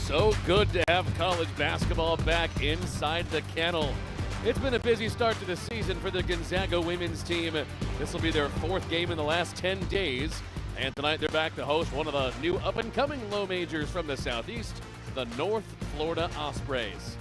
So good to have college basketball back inside the kennel. It's been a busy start to the season for the Gonzaga women's team. This will be their fourth game in the last 10 days. And tonight they're back to host one of the new up-and-coming low majors from the Southeast, the North Florida Ospreys.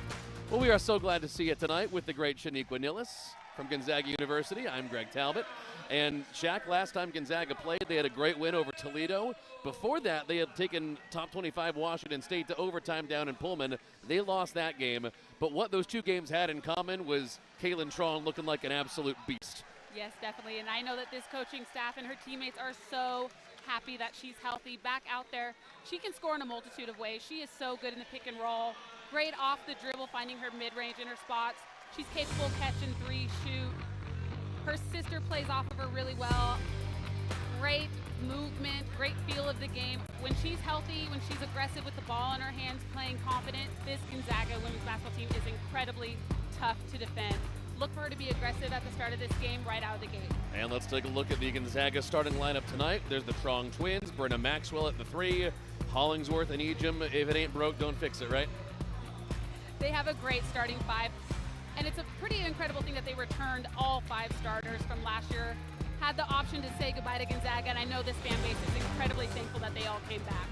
Well, we are so glad to see you tonight with the great Shaniqua Nilles from Gonzaga University. I'm Greg Talbot. And Shaq, last time Gonzaga played, they had a great win over Toledo. Before that, they had taken top 25 Washington State to overtime down in Pullman. They lost that game. But what those two games had in common was Kaylin Tron looking like an absolute beast. Yes, definitely. And I know that this coaching staff and her teammates are so happy that she's healthy, back out there. She can score in a multitude of ways. She is so good in the pick and roll. Great off the dribble, finding her mid-range in her spots. She's capable of catching three, shoot. Her sister plays off of her really well. Great movement, great feel of the game. When she's healthy, when she's aggressive with the ball in her hands, playing confident, this Gonzaga women's basketball team is incredibly tough to defend. Look for her to be aggressive at the start of this game, right out of the gate. And let's take a look at the Gonzaga starting lineup tonight. There's the Trong twins, Brenna Maxwell at the 3, Hollingsworth and Ejim. If it ain't broke, don't fix it, right? They have a great starting 5. And it's a pretty incredible thing that they returned all 5 starters from last year. Had the option to say goodbye to Gonzaga, and I know this fan base is incredibly thankful that they all came back.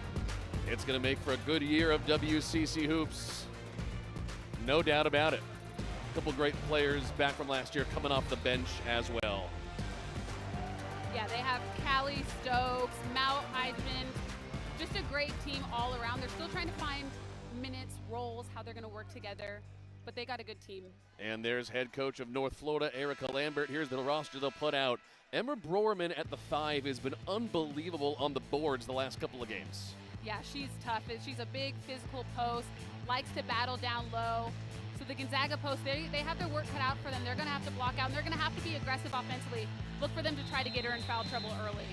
It's going to make for a good year of WCC hoops. No doubt about it. A couple great players back from last year coming off the bench as well. Yeah, they have Callie Stokes, Mal Heidman, just a great team all around. They're still trying to find minutes, roles, how they're going to work together. But they got a good team. And there's head coach of North Florida, Erica Lambert. Here's the roster they'll put out. Emma Broerman at the 5 has been unbelievable on the boards the last couple of games. Yeah, she's tough. She's a big physical post, likes to battle down low. So the Gonzaga post, they have their work cut out for them. They're going to have to block out, and they're going to have to be aggressive offensively. Look for them to try to get her in foul trouble early.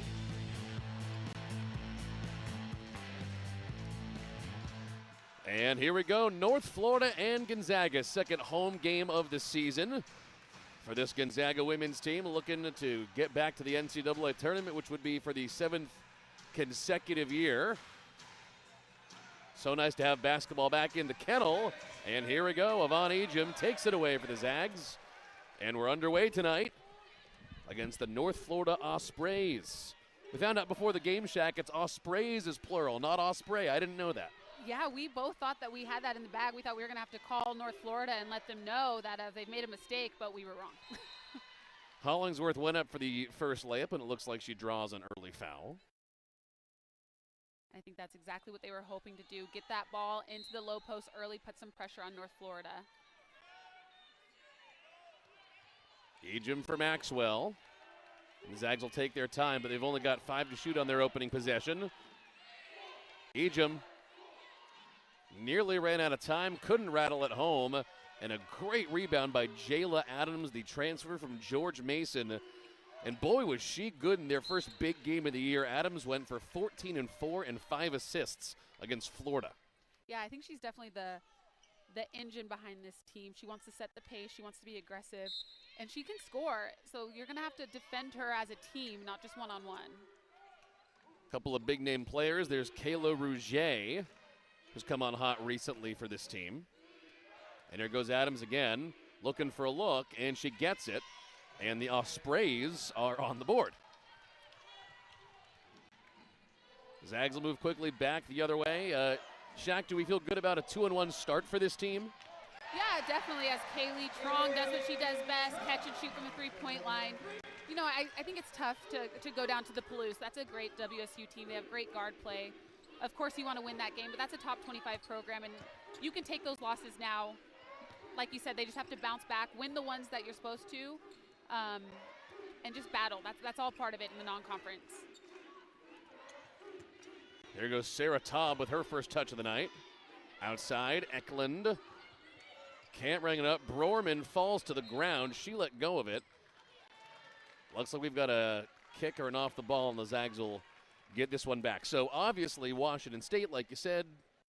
And here we go, North Florida and Gonzaga, second home game of the season for this Gonzaga women's team, looking to get back to the NCAA tournament, which would be for the 7th consecutive year. So nice to have basketball back in the kennel. And here we go, Yvonne Ejim takes it away for the Zags. And we're underway tonight against the North Florida Ospreys. We found out before the game, Shaq, it's Ospreys is plural, not Osprey. I didn't know that. Yeah, we both thought that we had that in the bag. We thought we were going to have to call North Florida and let them know that they've made a mistake, but we were wrong. Hollingsworth went up for the first layup, and it looks like she draws an early foul. I think that's exactly what they were hoping to do, get that ball into the low post early, put some pressure on North Florida. Ejim for Maxwell. The Zags will take their time, but they've only got 5 to shoot on their opening possession. Ejim nearly ran out of time, couldn't rattle it home, and a great rebound by Jayla Adams, the transfer from George Mason. And boy, was she good in their first big game of the year. Adams went for 14 and 4 and 5 assists against Florida. Yeah, I think she's definitely the engine behind this team. She wants to set the pace, she wants to be aggressive, and she can score. So you're going to have to defend her as a team, not just one-on-one. Couple of big-name players. There's Kayla Rouget, who's come on hot recently for this team. And there goes Adams again, looking for a look, and she gets it. And the Ospreys are on the board. Zags will move quickly back the other way. Shaq, do we feel good about a 2-1 start for this team? Yeah, definitely, as Kaylee Trong does what she does best, catch and shoot from the three-point line. You know, I think it's tough to go down to the Palouse. That's a great WSU team. They have great guard play. Of course, you want to win that game, but that's a top 25 program, and you can take those losses now. Like you said, they just have to bounce back, win the ones that you're supposed to, and just battle. That's all part of it in the non-conference. There goes Sarah Taub with her first touch of the night. Outside, Eklund can't ring it up. Broerman falls to the ground. She let go of it. Looks like we've got a kick or an off the ball, and the Zags will get this one back. So obviously Washington State, like you said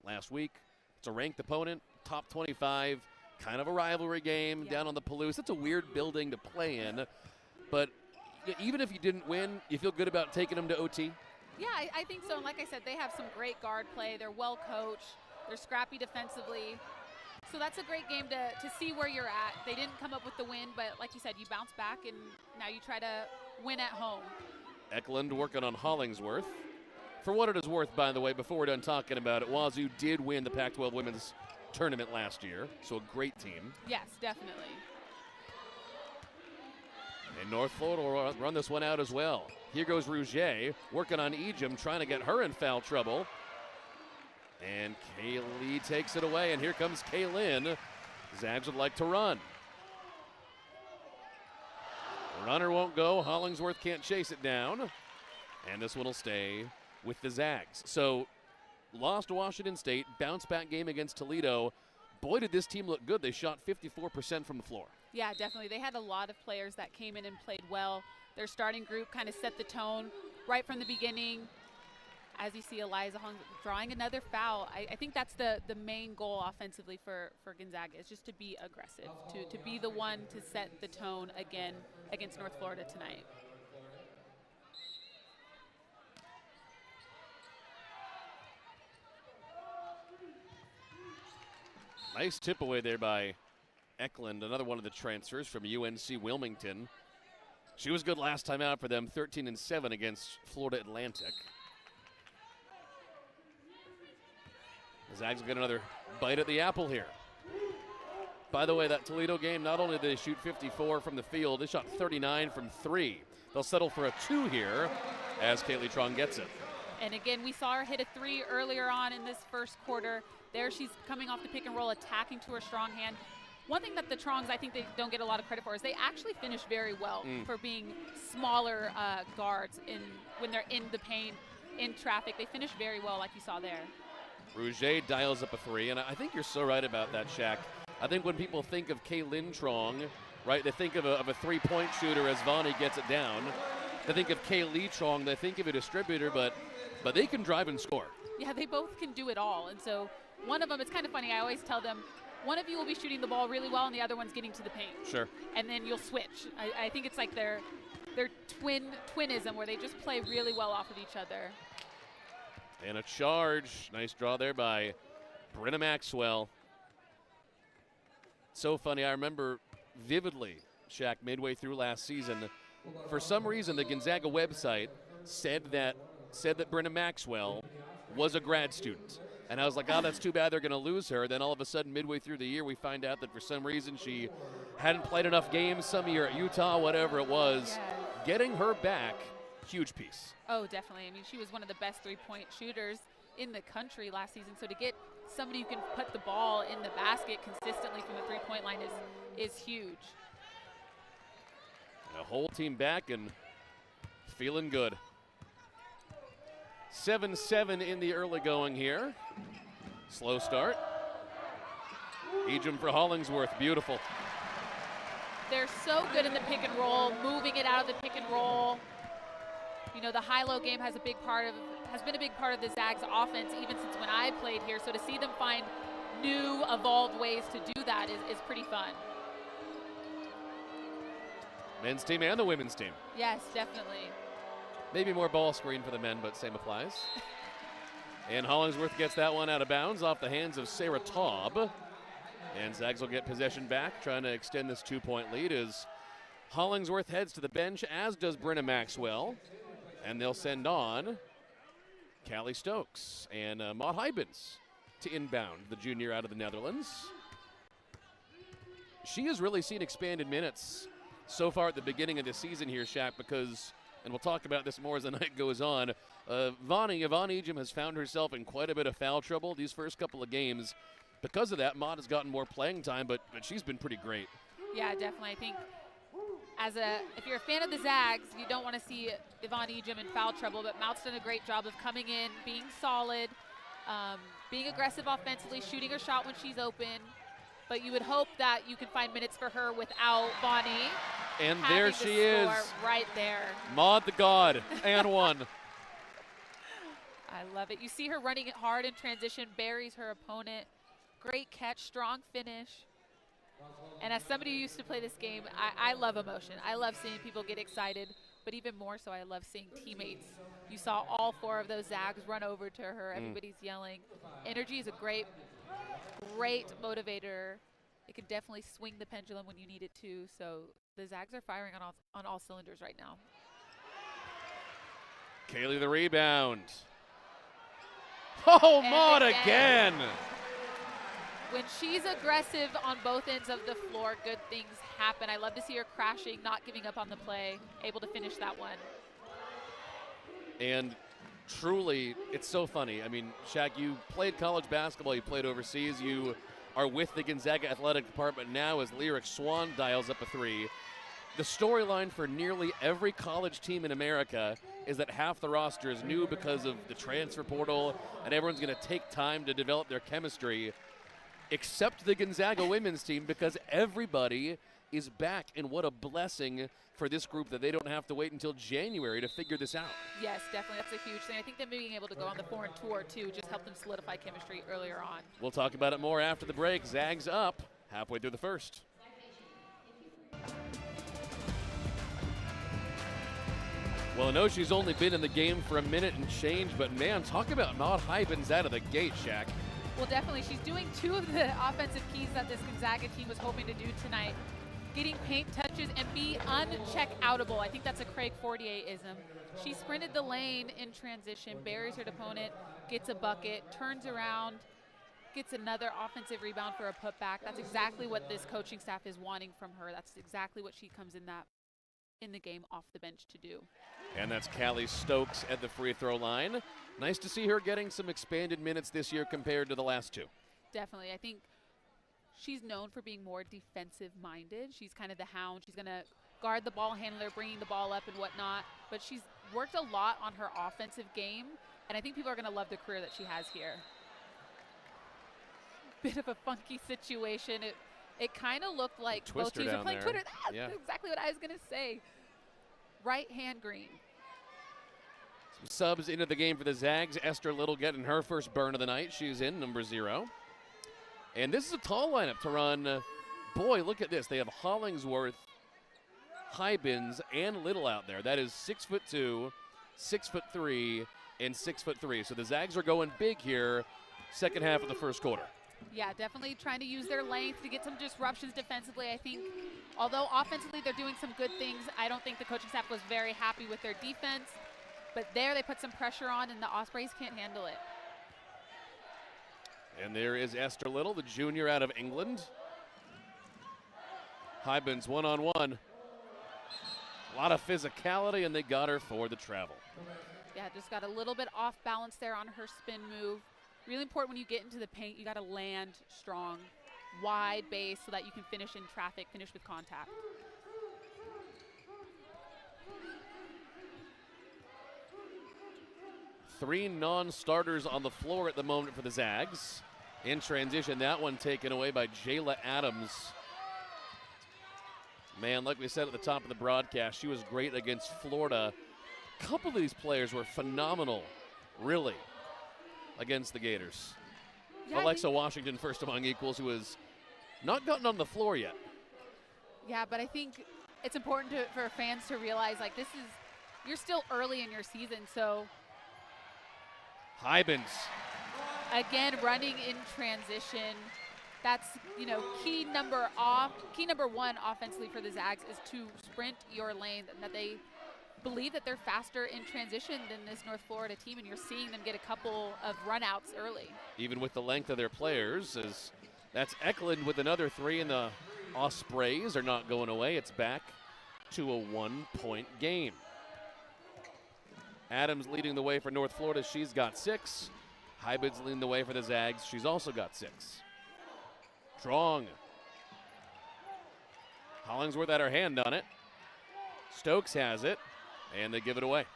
last week, it's a ranked opponent, top 25, kind of a rivalry game down on the Palouse. It's a weird building to play in, but even if you didn't win, you feel good about taking them to OT? Yeah, I think so. And like I said, they have some great guard play. They're well coached. They're scrappy defensively. So that's a great game to see where you're at. They didn't come up with the win, but like you said, you bounce back, and now you try to win at home. Eklund working on Hollingsworth. For what it is worth, by the way, before we're done talking about it, Wazoo did win the Pac-12 Women's Tournament last year, so a great team. Yes, definitely. And North Florida will run this one out as well. Here goes Rouget, working on Ejim, trying to get her in foul trouble. And Kaylee takes it away, and here comes Kaylin. Zags would like to run. Runner won't go. Hollingsworth can't chase it down. And this one will stay with the Zags. So, lost to Washington State, bounce back game against Toledo. Boy, did this team look good. They shot 54% from the floor. Yeah, definitely. They had a lot of players that came in and played well. Their starting group kind of set the tone right from the beginning. As you see, Eliza Hung drawing another foul. I think that's the main goal offensively for Gonzaga, is just to be aggressive, to be the one to set the tone again against North Florida tonight. Nice tip away there by Eklund, another one of the transfers from UNC Wilmington. She was good last time out for them, 13-7 against Florida Atlantic. The Zags will get another bite at the apple here. By the way, that Toledo game, not only did they shoot 54 from the field, they shot 39 from 3. They'll settle for a 2 here as Kaylee Trong gets it. And again, we saw her hit a 3 earlier on in this first quarter. There she's coming off the pick and roll, attacking to her strong hand. One thing that the Trongs, I think they don't get a lot of credit for, is they actually finish very well for being smaller guards when they're in the paint, in traffic. They finish very well, like you saw there. Rouget dials up a 3, and I think you're so right about that, Shaq. I think when people think of Kaylin Trong, right, they think of a three-point shooter as Vonnie gets it down. They think of Kaylee Trong, they think of a distributor, but they can drive and score. Yeah, they both can do it all. And so one of them, it's kind of funny, I always tell them, one of you will be shooting the ball really well and the other one's getting to the paint. Sure. And then you'll switch. I think it's like their twinism, where they just play really well off of each other. And a charge. Nice draw there by Brenna Maxwell. So funny, I remember vividly, Shaq, midway through last season, for some reason the Gonzaga website said that Brenna Maxwell was a grad student. And I was like, oh, that's too bad they're going to lose her. Then all of a sudden, midway through the year, we find out that for some reason she hadn't played enough games, some year at Utah, whatever it was. Yes. Getting her back, huge piece. Oh, definitely. I mean, she was one of the best three-point shooters in the country last season. So to get somebody who can put the ball in the basket consistently from the three-point line is huge. The whole team back and feeling good. 7-7 in the early going here. Slow start. Ejim for Hollingsworth, beautiful. They're so good in the pick and roll, moving it out of the pick and roll. You know, the high-low game has been a big part of the Zags offense even since when I played here. So to see them find new, evolved ways to do that is pretty fun. Men's team and the women's team. Yes, definitely. Maybe more ball screen for the men, but same applies. And Hollingsworth gets that one out of bounds off the hands of Sarah Taub. And Zags will get possession back, trying to extend this 2-point lead as Hollingsworth heads to the bench, as does Brenna Maxwell. And they'll send on Callie Stokes and Maud Hybens to inbound, the junior out of the Netherlands. She has really seen expanded minutes so far at the beginning of the season here, Shaq, because, and we'll talk about this more as the night goes on, Yvonne Ejim has found herself in quite a bit of foul trouble these first couple of games. Because of that, Maud has gotten more playing time, but she's been pretty great. Yeah, definitely. I think if you're a fan of the Zags, you don't want to see Yvonne Ejim in foul trouble, but Maud's done a great job of coming in, being solid, being aggressive offensively, shooting her shot when she's open. But you would hope that you can find minutes for her without Bonnie. And there she is. Right there. Maud the God, and one. I love it. You see her running it hard in transition, buries her opponent. Great catch, strong finish. And as somebody who used to play this game, I love emotion. I love seeing people get excited but even more so, I love seeing teammates. You saw all 4 of those Zags run over to her. Everybody's yelling. Energy is a great motivator. It can definitely swing the pendulum when you need it to. So the Zags are firing on all cylinders right now. Kaylee the rebound. Oh, Maud again. When she's aggressive on both ends of the floor, good things happen. I love to see her crashing, not giving up on the play, able to finish that one. And truly, it's so funny. I mean, Shaq, you played college basketball, you played overseas, you are with the Gonzaga athletic department now as Lyric Swan dials up a 3. The storyline for nearly every college team in America is that half the roster is new because of the transfer portal, and everyone's going to take time to develop their chemistry, except the Gonzaga women's team, because everybody is back. And what a blessing for this group that they don't have to wait until January to figure this out. Yes, definitely. That's a huge thing. I think them being able to go on the foreign tour, too, just helped them solidify chemistry earlier on. We'll talk about it more after the break. Zags up halfway through the first. Well, I know she's only been in the game for a minute and change, but man, talk about Maud Hybens out of the gate, Shaq. Well, definitely. She's doing 2 of the offensive keys that this Gonzaga team was hoping to do tonight. Getting paint touches and be uncheck-outable. I think that's a Craig Fortier-ism. She sprinted the lane in transition, buries her opponent, gets a bucket, turns around, gets another offensive rebound for a putback. That's exactly what this coaching staff is wanting from her. That's exactly what she comes in the game off the bench to do. And that's Callie Stokes at the free throw line. Nice to see her getting some expanded minutes this year compared to the last 2. Definitely. I think she's known for being more defensive-minded. She's kind of the hound. She's going to guard the ball handler, bringing the ball up and whatnot. But she's worked a lot on her offensive game, and I think people are going to love the career that she has here. Bit of a funky situation. It kind of looked like both teams were playing Twitter. That's exactly what I was going to say. Right hand green. Some subs into the game for the Zags. Esther Little getting her first burn of the night. She's in, number 0. And this is a tall lineup to run. Boy, look at this. They have Hollingsworth, Hybens, and Little out there. That is 6'2", 6'3", and 6'3". So the Zags are going big here, second half of the first quarter. Yeah, definitely trying to use their length to get some disruptions defensively. I think, although offensively they're doing some good things, I don't think the coaching staff was very happy with their defense. But there they put some pressure on, and the Ospreys can't handle it. And there is Esther Little, the junior out of England. Hybens one-on-one. A lot of physicality, and they got her for the travel. Yeah, just got a little bit off balance there on her spin move. Really important when you get into the paint, you got to land strong, wide base so that you can finish in traffic, finish with contact. Three non-starters on the floor at the moment for the Zags. In transition, that one taken away by Jayla Adams. Man, like we said at the top of the broadcast, she was great against Florida. A couple of these players were phenomenal, really, against the Gators. Yeah, Alexa Washington, first among equals, who has not gotten on the floor yet. Yeah, but I think it's important for fans to realize, like, you're still early in your season, so. Hybens. Again, running in transition. That's, key number 1 offensively for the Zags is to sprint your lane, and that they believe that they're faster in transition than this North Florida team, and you're seeing them get a couple of runouts early. Even with the length of their players, as that's Eklund with another 3, and the Ospreys are not going away. It's back to a 1-point game. Adams leading the way for North Florida. She's got 6. Hybens leading the way for the Zags. She's also got 6. Strong. Hollingsworth had her hand on it. Stokes has it, and they give it away.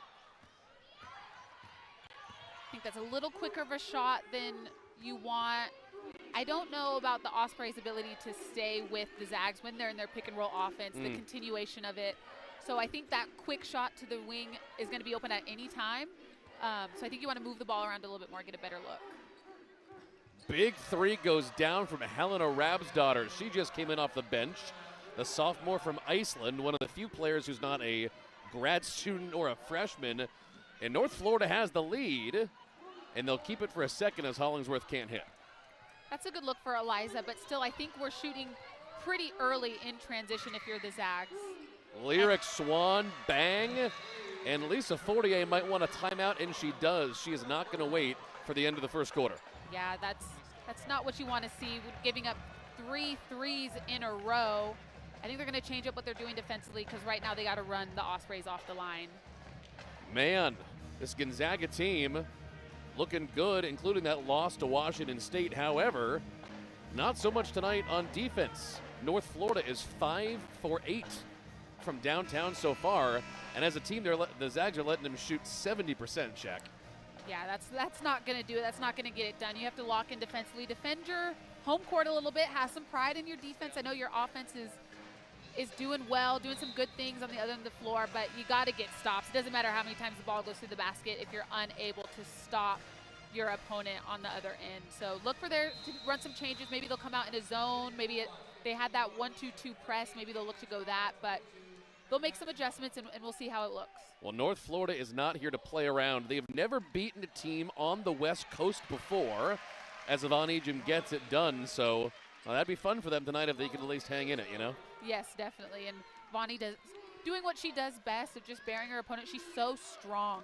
I think that's a little quicker of a shot than you want. I don't know about the Ospreys' ability to stay with the Zags when they're in their pick and roll offense, the continuation of it. So I think that quick shot to the wing is going to be open at any time. So I think you want to move the ball around a little bit more, get a better look. Big 3 goes down from Helena Rabsdottir. She just came in off the bench. The sophomore from Iceland, one of the few players who's not a grad student or a freshman. And North Florida has the lead, and they'll keep it for a second as Hollingsworth can't hit. That's a good look for Eliza, but still I think we're shooting pretty early in transition if you're the Zags. Lyric Swan, bang. And Lisa Fortier might want a timeout, and she does. She is not going to wait for the end of the first quarter. Yeah, that's not what you want to see, giving up 3 threes in a row. I think they're going to change up what they're doing defensively because right now they got to run the Ospreys off the line. Man, this Gonzaga team looking good, including that loss to Washington State. However, not so much tonight on defense. North Florida is 5 for 8 from downtown so far, and as a team, the Zags are letting them shoot 70%, Shaq. Yeah, that's not going to do it. That's not going to get it done. You have to lock in defensively. Defend your home court a little bit. Have some pride in your defense. I know your offense is doing well, doing some good things on the other end of the floor, but you got to get stops. It doesn't matter how many times the ball goes through the basket if you're unable to stop your opponent on the other end. So look for to run some changes. Maybe they'll come out in a zone. Maybe they had that 1-2-2 press. Maybe they'll look to go that, but they'll make some adjustments, and we'll see how it looks. Well, North Florida is not here to play around. They've never beaten a team on the West Coast before, as Yvonne Ejim gets it done. So that'd be fun for them tonight if they can at least hang in it, you know? Yes, definitely. And Vonnie doing what she does best of just bearing her opponent. She's so strong.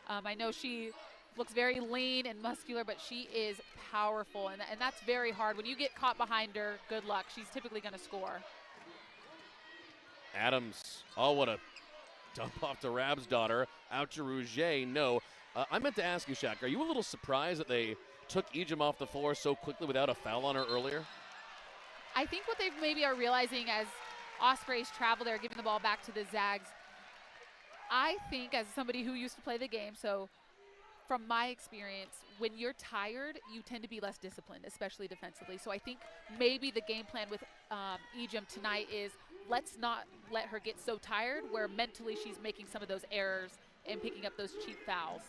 I know she looks very lean and muscular, but she is powerful, and that's very hard. When you get caught behind her, good luck. She's typically going to score. Adams, oh, what a dump off to Rab's daughter. Out to Rouget, no. I meant to ask you, Shaq, are you a little surprised that they took Ejim off the floor so quickly without a foul on her earlier? I think what they maybe are realizing as Ospreys travel, they're giving the ball back to the Zags. I think, as somebody who used to play the game, so from my experience, when you're tired, you tend to be less disciplined, especially defensively. So I think maybe the game plan with Ejim tonight is let's not let her get so tired where mentally she's making some of those errors and picking up those cheap fouls.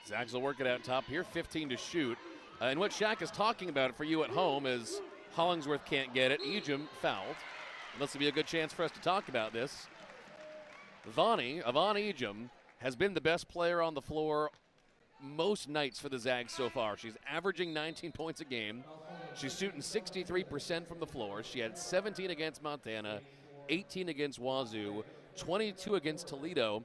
Zags will work it out top here, 15 to shoot. And what Shaq is talking about for you at home is Hollingsworth can't get it. Ejim fouled. And this will be a good chance for us to talk about this. Yvonne Ejim has been the best player on the floor most nights for the Zags so far. She's averaging 19 points a game. She's shooting 63% from the floor. She had 17 against Montana, 18 against Wazoo, 22 against Toledo,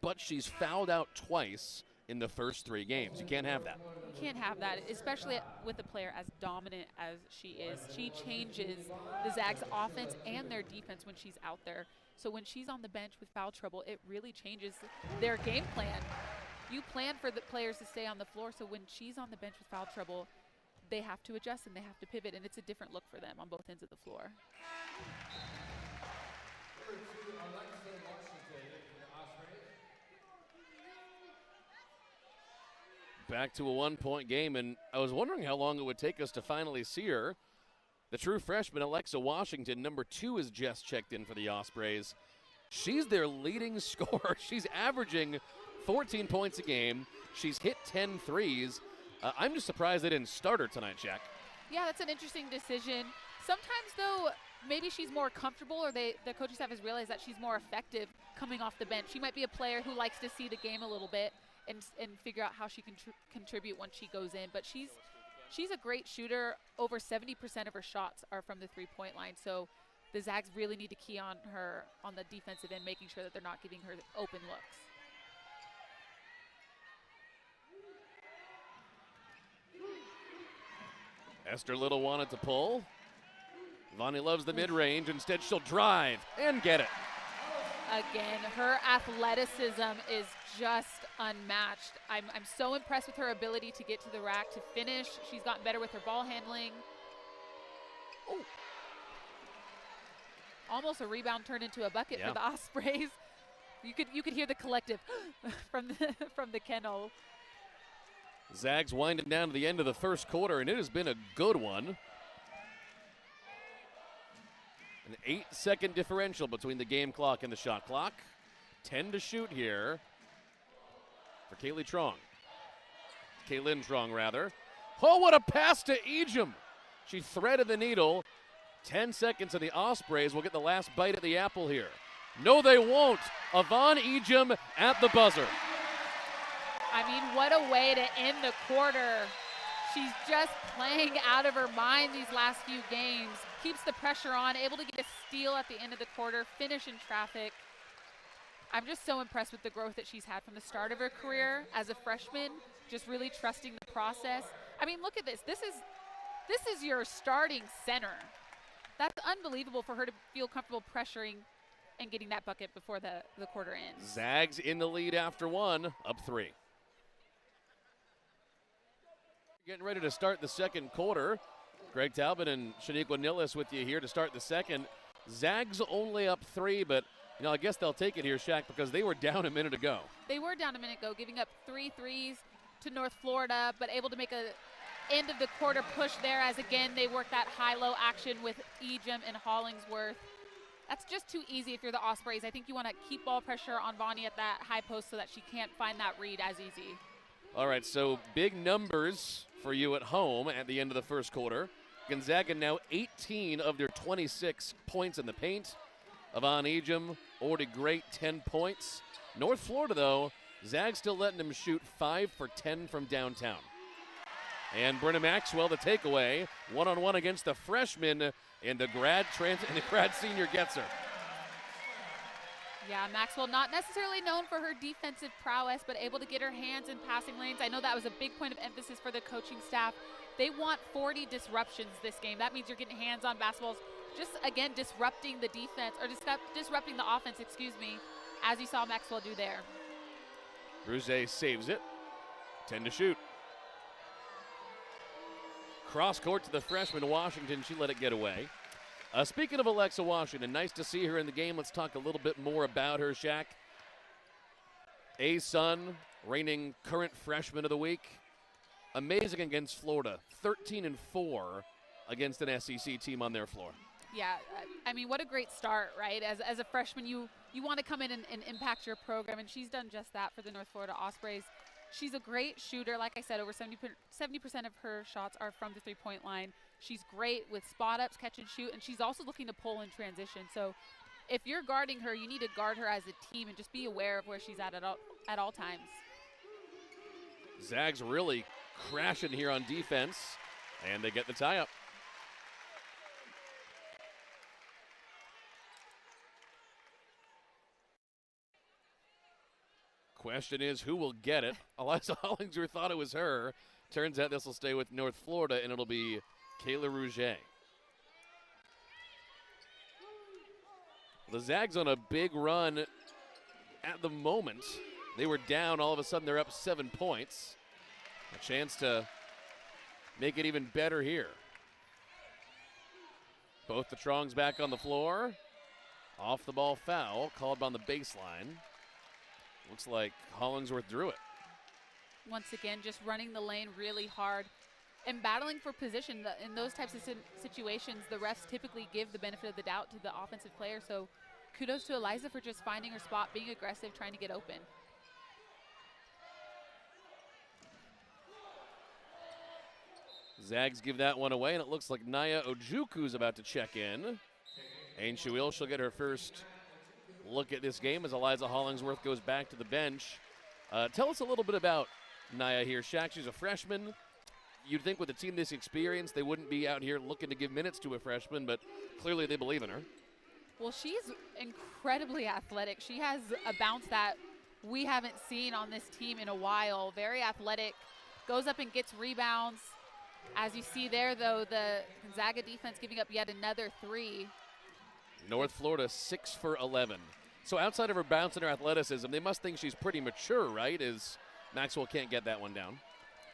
but she's fouled out twice in the first 3 games. You can't have that. You can't have that, especially with a player as dominant as she is. She changes the Zags' offense and their defense when she's out there. So when she's on the bench with foul trouble, it really changes their game plan. You plan for the players to stay on the floor, so when she's on the bench with foul trouble, they have to adjust and they have to pivot, and it's a different look for them on both ends of the floor. Back to a 1-point game, and I was wondering how long it would take us to finally see her. The true freshman, Alexa Washington, number 2, is just checked in for the Ospreys. She's their leading scorer. She's averaging 14 points a game. She's hit 10 threes. I'm just surprised they didn't start her tonight, Shaq. Yeah, that's an interesting decision. Sometimes, though, maybe she's more comfortable, or the coaching staff has realized that she's more effective coming off the bench. She might be a player who likes to see the game a little bit and figure out how she can contribute once she goes in. But she's a great shooter. Over 70% of her shots are from the three-point line. So the Zags really need to key on her on the defensive end, making sure that they're not giving her open looks. Esther Little wanted to pull. Vonnie loves the mid-range. Instead, she'll drive and get it. Again, her athleticism is just unmatched. I'm so impressed with her ability to get to the rack, to finish. She's gotten better with her ball handling. Ooh. Almost a rebound turned into a bucket for the Ospreys. You could hear the collective from the kennel. Zags winding down to the end of the first quarter, and it has been a good one. An 8-second differential between the game clock and the shot clock. 10 to shoot here for Kaylee Trong. Kaylin Trong, rather. Oh, what a pass to Ejim. She threaded the needle, 10 seconds, and the Ospreys will get the last bite at the apple here. No, they won't. Yvonne Ejim at the buzzer. I mean, what a way to end the quarter. She's just playing out of her mind these last few games. Keeps the pressure on, able to get a steal at the end of the quarter, finish in traffic. I'm just so impressed with the growth that she's had from the start of her career as a freshman, just really trusting the process. I mean, look at this. This is your starting center. That's unbelievable for her to feel comfortable pressuring and getting that bucket before the quarter ends. Zags in the lead after one, up 3. Getting ready to start the second quarter. Greg Talbot and Shaniqua Nillis with you here to start the second. Zags only up 3, but I guess they'll take it here, Shaq, because they were down a minute ago. They were down a minute ago, giving up 3 threes to North Florida, but able to make a end of the quarter push there as, again, they work that high-low action with Ejim and Hollingsworth. That's just too easy if you're the Ospreys. I think you want to keep ball pressure on Vonnie at that high post so that she can't find that read as easy. All right, so big numbers for you at home at the end of the first quarter. Gonzaga now 18 of their 26 points in the paint. Yvonne Ejim, already great, 10 points. North Florida, though, Zag still letting them shoot 5 for 10 from downtown. And Brenna Maxwell, the takeaway, one-on-one against the freshman, and the grad senior gets her. Yeah, Maxwell not necessarily known for her defensive prowess, but able to get her hands in passing lanes. I know that was a big point of emphasis for the coaching staff. They want 40 disruptions this game. That means you're getting hands on basketballs, just, again, disrupting the defense, or disrupting the offense, as you saw Maxwell do there. Rouget saves it. 10 to shoot. Cross court to the freshman Washington. She let it get away. Speaking of Alexa Washington, nice to see her in the game. Let's talk a little bit more about her, Shaq. A-Sun, reigning current freshman of the week. Amazing against Florida. 13-4 against an SEC team on their floor. Yeah, I mean, what a great start, right? As a freshman, you want to come in and impact your program, and she's done just that for the North Florida Ospreys. She's a great shooter. Like I said, over 70% of her shots are from the three-point line. She's great with spot-ups, catch and shoot, and she's also looking to pull in transition. So if you're guarding her, you need to guard her as a team and just be aware of where she's at all times. Zags really crashing here on defense, and they get the tie-up. Question is, who will get it? Eliza Hollingsworth thought it was her. Turns out this will stay with North Florida, and it'll be Kayla Rouget. The Zags on a big run at the moment. They were down. All of a sudden, they're up 7 points. A chance to make it even better here. Both the Trongs back on the floor. Off the ball foul called on the baseline. Looks like Hollingsworth drew it. Once again, just running the lane really hard and battling for position. In those types of situations, the refs typically give the benefit of the doubt to the offensive player. So kudos to Eliza for just finding her spot, being aggressive, trying to get open. Zags give that one away, and it looks like Naya Ojuku's about to check in. And she'll get her first look at this game as Eliza Hollingsworth goes back to the bench. Tell us a little bit about Naya here. Shaq, she's a freshman. You'd think with a team this experienced, they wouldn't be out here looking to give minutes to a freshman, but clearly they believe in her. Well, she's incredibly athletic. She has a bounce that we haven't seen on this team in a while. Very athletic, goes up and gets rebounds. As you see there, though, the Gonzaga defense giving up yet another 3. North Florida 6 for 11. So outside of her bounce and her athleticism, they must think she's pretty mature, right? As Maxwell can't get that one down.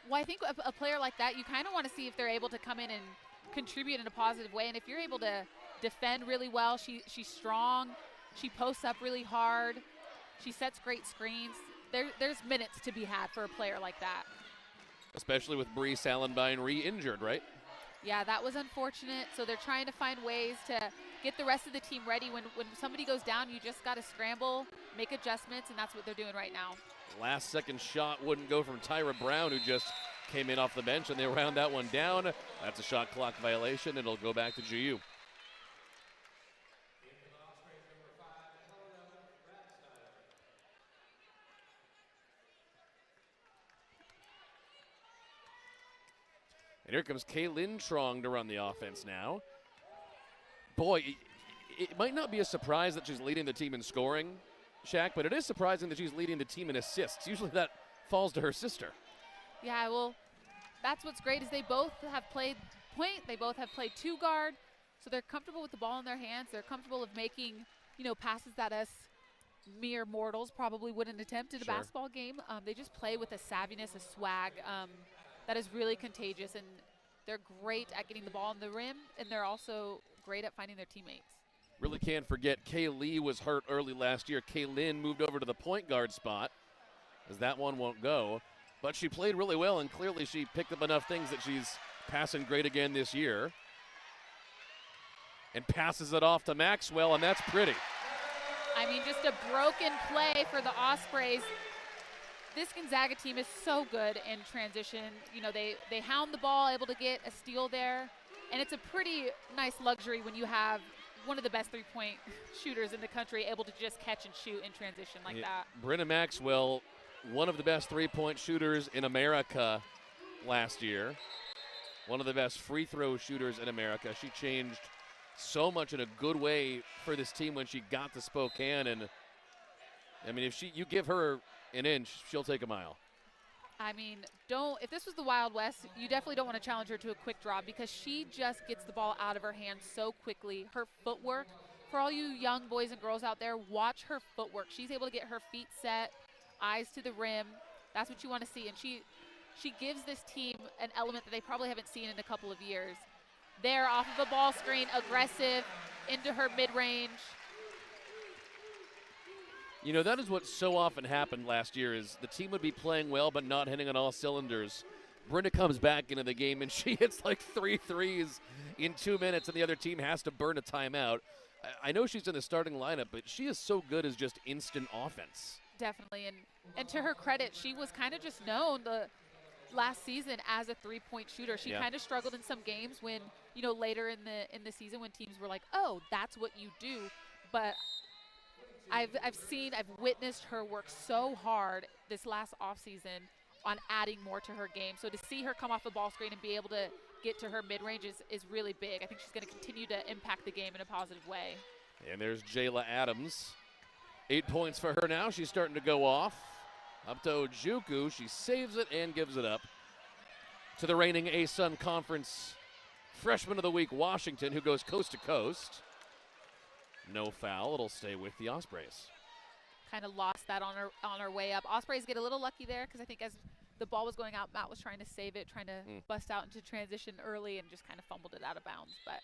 Well, I think a player like that, you kind of want to see if they're able to come in and contribute in a positive way. And if you're able to defend really well, she's strong. She posts up really hard. She sets great screens. There's minutes to be had for a player like that. Especially with Bree Salenbine re-injured, right? Yeah, that was unfortunate. So they're trying to find ways to get the rest of the team ready. When somebody goes down, you just got to scramble, make adjustments, and that's what they're doing right now. Last second shot wouldn't go from Tyra Brown, who just came in off the bench, and they round that one down. That's a shot clock violation. It'll go back to GU. And here comes Kaylin Trong to run the offense now. Boy, it might not be a surprise that she's leading the team in scoring, Shaq, but it is surprising that she's leading the team in assists. Usually that falls to her sister. Yeah, well, that's what's great is they both have played point. They both have played two guard, so they're comfortable with the ball in their hands. They're comfortable of making, passes that us mere mortals probably wouldn't attempt in a basketball game. They just play with a savviness, a swag that is really contagious, and they're great at getting the ball in the rim, and they're also great at finding their teammates. Really can't forget Kaylee was hurt early last year. Kaylin moved over to the point guard spot, as that one won't go. But she played really well, and clearly she picked up enough things that she's passing great again this year. And passes it off to Maxwell, and that's pretty. I mean, just a broken play for the Ospreys. This Gonzaga team is so good in transition. They hound the ball, able to get a steal there. And it's a pretty nice luxury when you have one of the best three-point shooters in the country able to just catch and shoot in transition like that. Brenna Maxwell, one of the best three-point shooters in America last year. One of the best free throw shooters in America. She changed so much in a good way for this team when she got to Spokane. And, I mean, if you give her an inch, she'll take a mile. I mean, if this was the Wild West, you definitely don't want to challenge her to a quick draw because she just gets the ball out of her hands so quickly. Her footwork, for all you young boys and girls out there, watch her footwork. She's able to get her feet set, eyes to the rim. That's what you want to see. And she gives this team an element that they probably haven't seen in a couple of years. There, off of a ball screen, aggressive, into her mid-range. That is what so often happened last year is the team would be playing well but not hitting on all cylinders. Brenda comes back into the game and she hits like 3 threes in 2 minutes and the other team has to burn a timeout. I know she's in the starting lineup, but she is so good as just instant offense. Definitely, and to her credit, she was kind of just known the last season as a three-point shooter. She kind of struggled in some games when, later in the season when teams were like, oh, that's what you do. But I've witnessed her work so hard this last offseason on adding more to her game. So to see her come off the ball screen and be able to get to her mid-range is really big. I think she's going to continue to impact the game in a positive way. And there's Jayla Adams. 8 points for her now. She's starting to go off. Up to Ojukwu. She saves it and gives it up to the reigning ASUN Conference Freshman of the Week, Washington, who goes coast to coast. No foul. It'll stay with the Ospreys. Kind of lost that on her way up. Ospreys get a little lucky there because I think as the ball was going out, Matt was trying to save it, trying to bust out into transition early and just kind of fumbled it out of bounds. But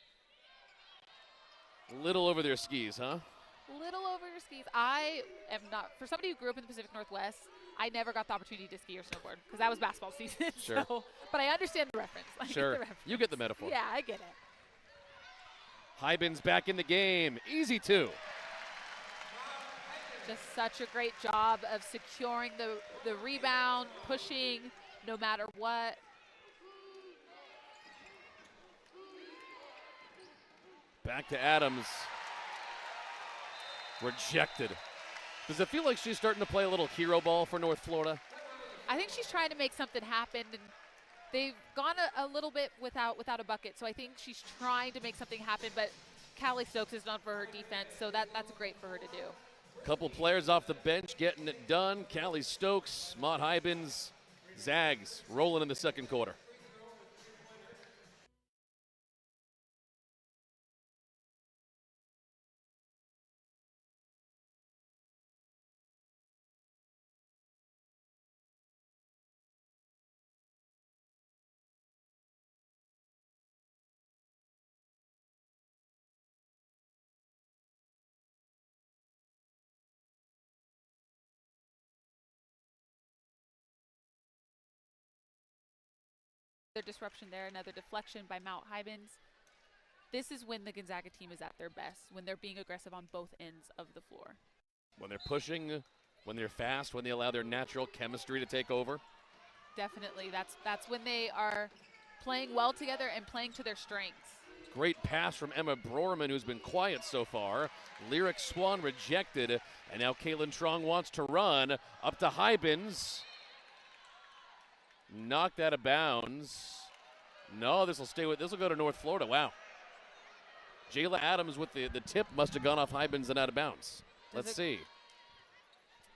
little over their skis, huh? Little over your skis. I am not, for somebody who grew up in the Pacific Northwest, I never got the opportunity to ski or snowboard because that was basketball season. Sure. But I understand the reference. Sure. You get the metaphor. Yeah, I get it. Hybens back in the game. Easy two. Just such a great job of securing the rebound, pushing no matter what. Back to Adams. Rejected. Does it feel like she's starting to play a little hero ball for North Florida? I think she's trying to make something happen, and they've gone a little bit without a bucket, so I think she's trying to make something happen, but Callie Stokes is known for her defense, so that's great for her to do. Couple players off the bench getting it done. Callie Stokes, Mott Hybens, Zags rolling in the second quarter. Disruption there, another deflection by Mount Hybens. This is when the Gonzaga team is at their best, when they're being aggressive on both ends of the floor. When they're pushing, when they're fast, when they allow their natural chemistry to take over. Definitely. That's when they are playing well together and playing to their strengths. Great pass from Emma Brorman, who's been quiet so far. Lyric Swan rejected, and now Kaylin Trong wants to run. Up to Hybens. Knocked out of bounds. No, this will go to North Florida. Wow. Jayla Adams with the tip must have gone off Hybens and out of bounds. Let's see.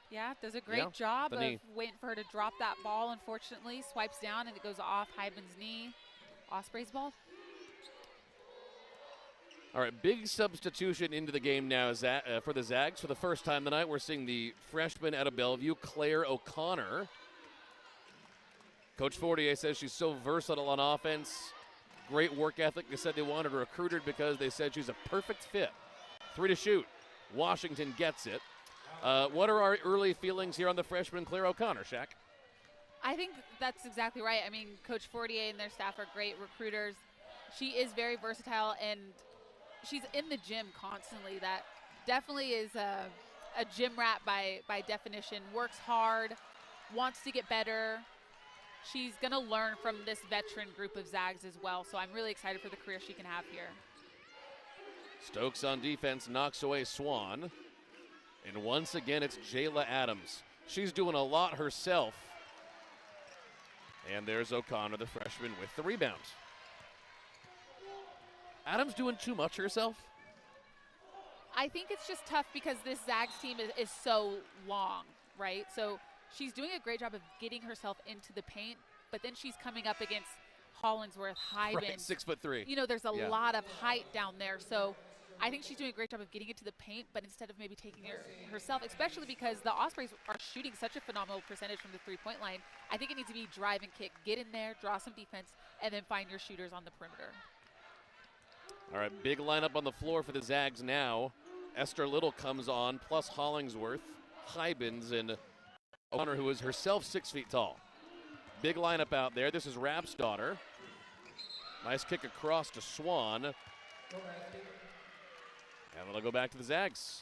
Yeah, does a great job of waiting for her to drop that ball. Unfortunately, swipes down and it goes off Hybens' knee. Osprey's ball. All right, big substitution into the game now for the Zags. For the first time tonight, we're seeing the freshman out of Bellevue, Claire O'Connor. Coach Fortier says she's so versatile on offense. Great work ethic. They said they wanted her recruited because they said she's a perfect fit. 3 to shoot. Washington gets it. What are our early feelings here on the freshman Claire O'Connor, Shaq? I think that's exactly right. I mean, Coach Fortier and their staff are great recruiters. She is very versatile, and she's in the gym constantly. That definitely is a gym rat by definition. Works hard, wants to get better. She's going to learn from this veteran group of Zags as well, so I'm really excited for the career she can have here. Stokes on defense knocks away Swan. And once again, it's Jayla Adams. She's doing a lot herself. And there's O'Connor, the freshman, with the rebound. Adams doing too much herself? I think it's just tough because this Zags team is so long, right? So she's doing a great job of getting herself into the paint, but then she's coming up against Hollingsworth, Hybens. Right, 6'3". You know, there's a lot of height down there. So I think she's doing a great job of getting into the paint, but instead of maybe taking it herself, especially because the Ospreys are shooting such a phenomenal percentage from the three-point line, I think it needs to be drive and kick. Get in there, draw some defense, and then find your shooters on the perimeter. All right, big lineup on the floor for the Zags now. Esther Little comes on, plus Hollingsworth, Hybens, and O'Connor, who is herself 6 feet tall. Big lineup out there. This is Rapp's daughter. Nice kick across to Swan. And it'll go back to the Zags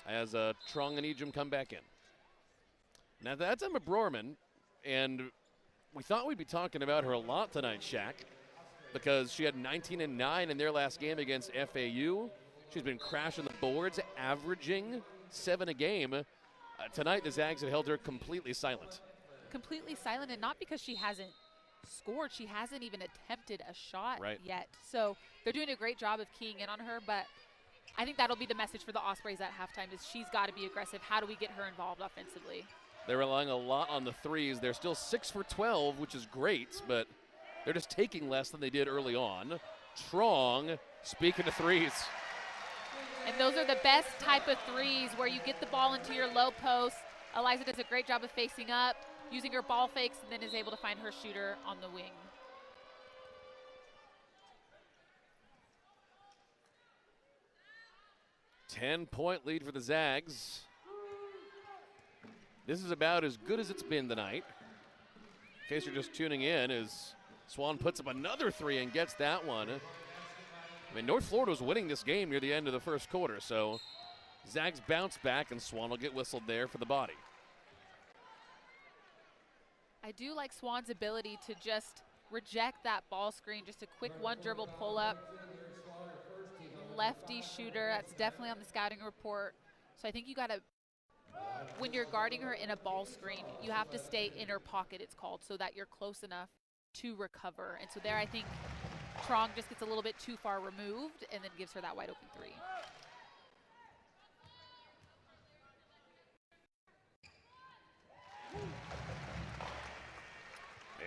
as Trong and Ejim come back in. Now that's Emma Brorman, and we thought we'd be talking about her a lot tonight, Shaq, because she had 19 and 9 in their last game against FAU. She's been crashing the boards, averaging 7 a game. Tonight, the Zags have held her completely silent. Completely silent, and not because she hasn't scored. She hasn't even attempted a shot yet. So they're doing a great job of keying in on her, but I think that'll be the message for the Ospreys at halftime is she's got to be aggressive. How do we get her involved offensively? They're relying a lot on the threes. They're still 6 for 12, which is great, but they're just taking less than they did early on. Trong, speaking of threes. And those are the best type of threes where you get the ball into your low post. Eliza does a great job of facing up, using her ball fakes, and then is able to find her shooter on the wing. Ten-point lead for the Zags. This is about as good as it's been tonight. In case you're just tuning in, as Swan puts up another three and gets that one. I mean, North Florida was winning this game near the end of the first quarter, so Zags bounce back, and Swan will get whistled there for the body. I do like Swan's ability to just reject that ball screen, just a quick one dribble pull up. Lefty shooter, that's definitely on the scouting report. So I think you gotta, when you're guarding her in a ball screen, you have to stay in her pocket, it's called, so that you're close enough to recover. And so there I think Trong just gets a little bit too far removed and then gives her that wide open three.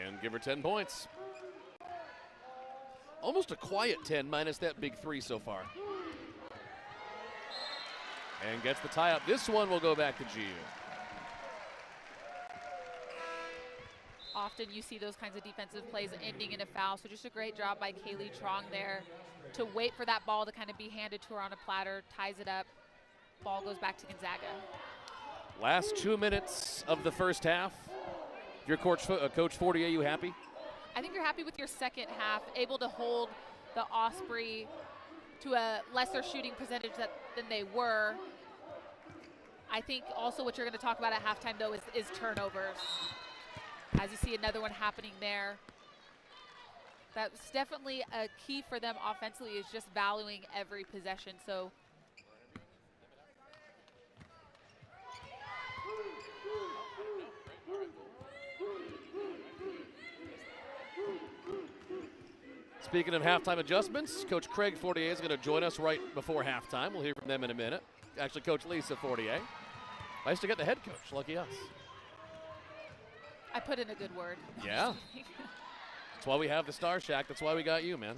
And give her 10 points. Almost a quiet 10 minus that big three so far. And gets the tie up. This one will go back to GU. Often you see those kinds of defensive plays ending in a foul, so just a great job by Kaylee Trong there to wait for that ball to kind of be handed to her on a platter, ties it up, ball goes back to Gonzaga. Last 2 minutes of the first half. Your Coach Fortier, you happy? I think you're happy with your second half, able to hold the Osprey to a lesser shooting percentage than they were. I think also what you're going to talk about at halftime, though, is turnovers. As you see another one happening there. That's definitely a key for them offensively, is just valuing every possession. So Speaking of halftime adjustments, Coach Craig Fortier is going to join us right before halftime. We'll hear from them in a minute. Actually, Coach Lisa Fortier. Nice to get the head coach. Lucky us. I put in a good word. Yeah. That's why we have the Star Shack. That's why we got you, man.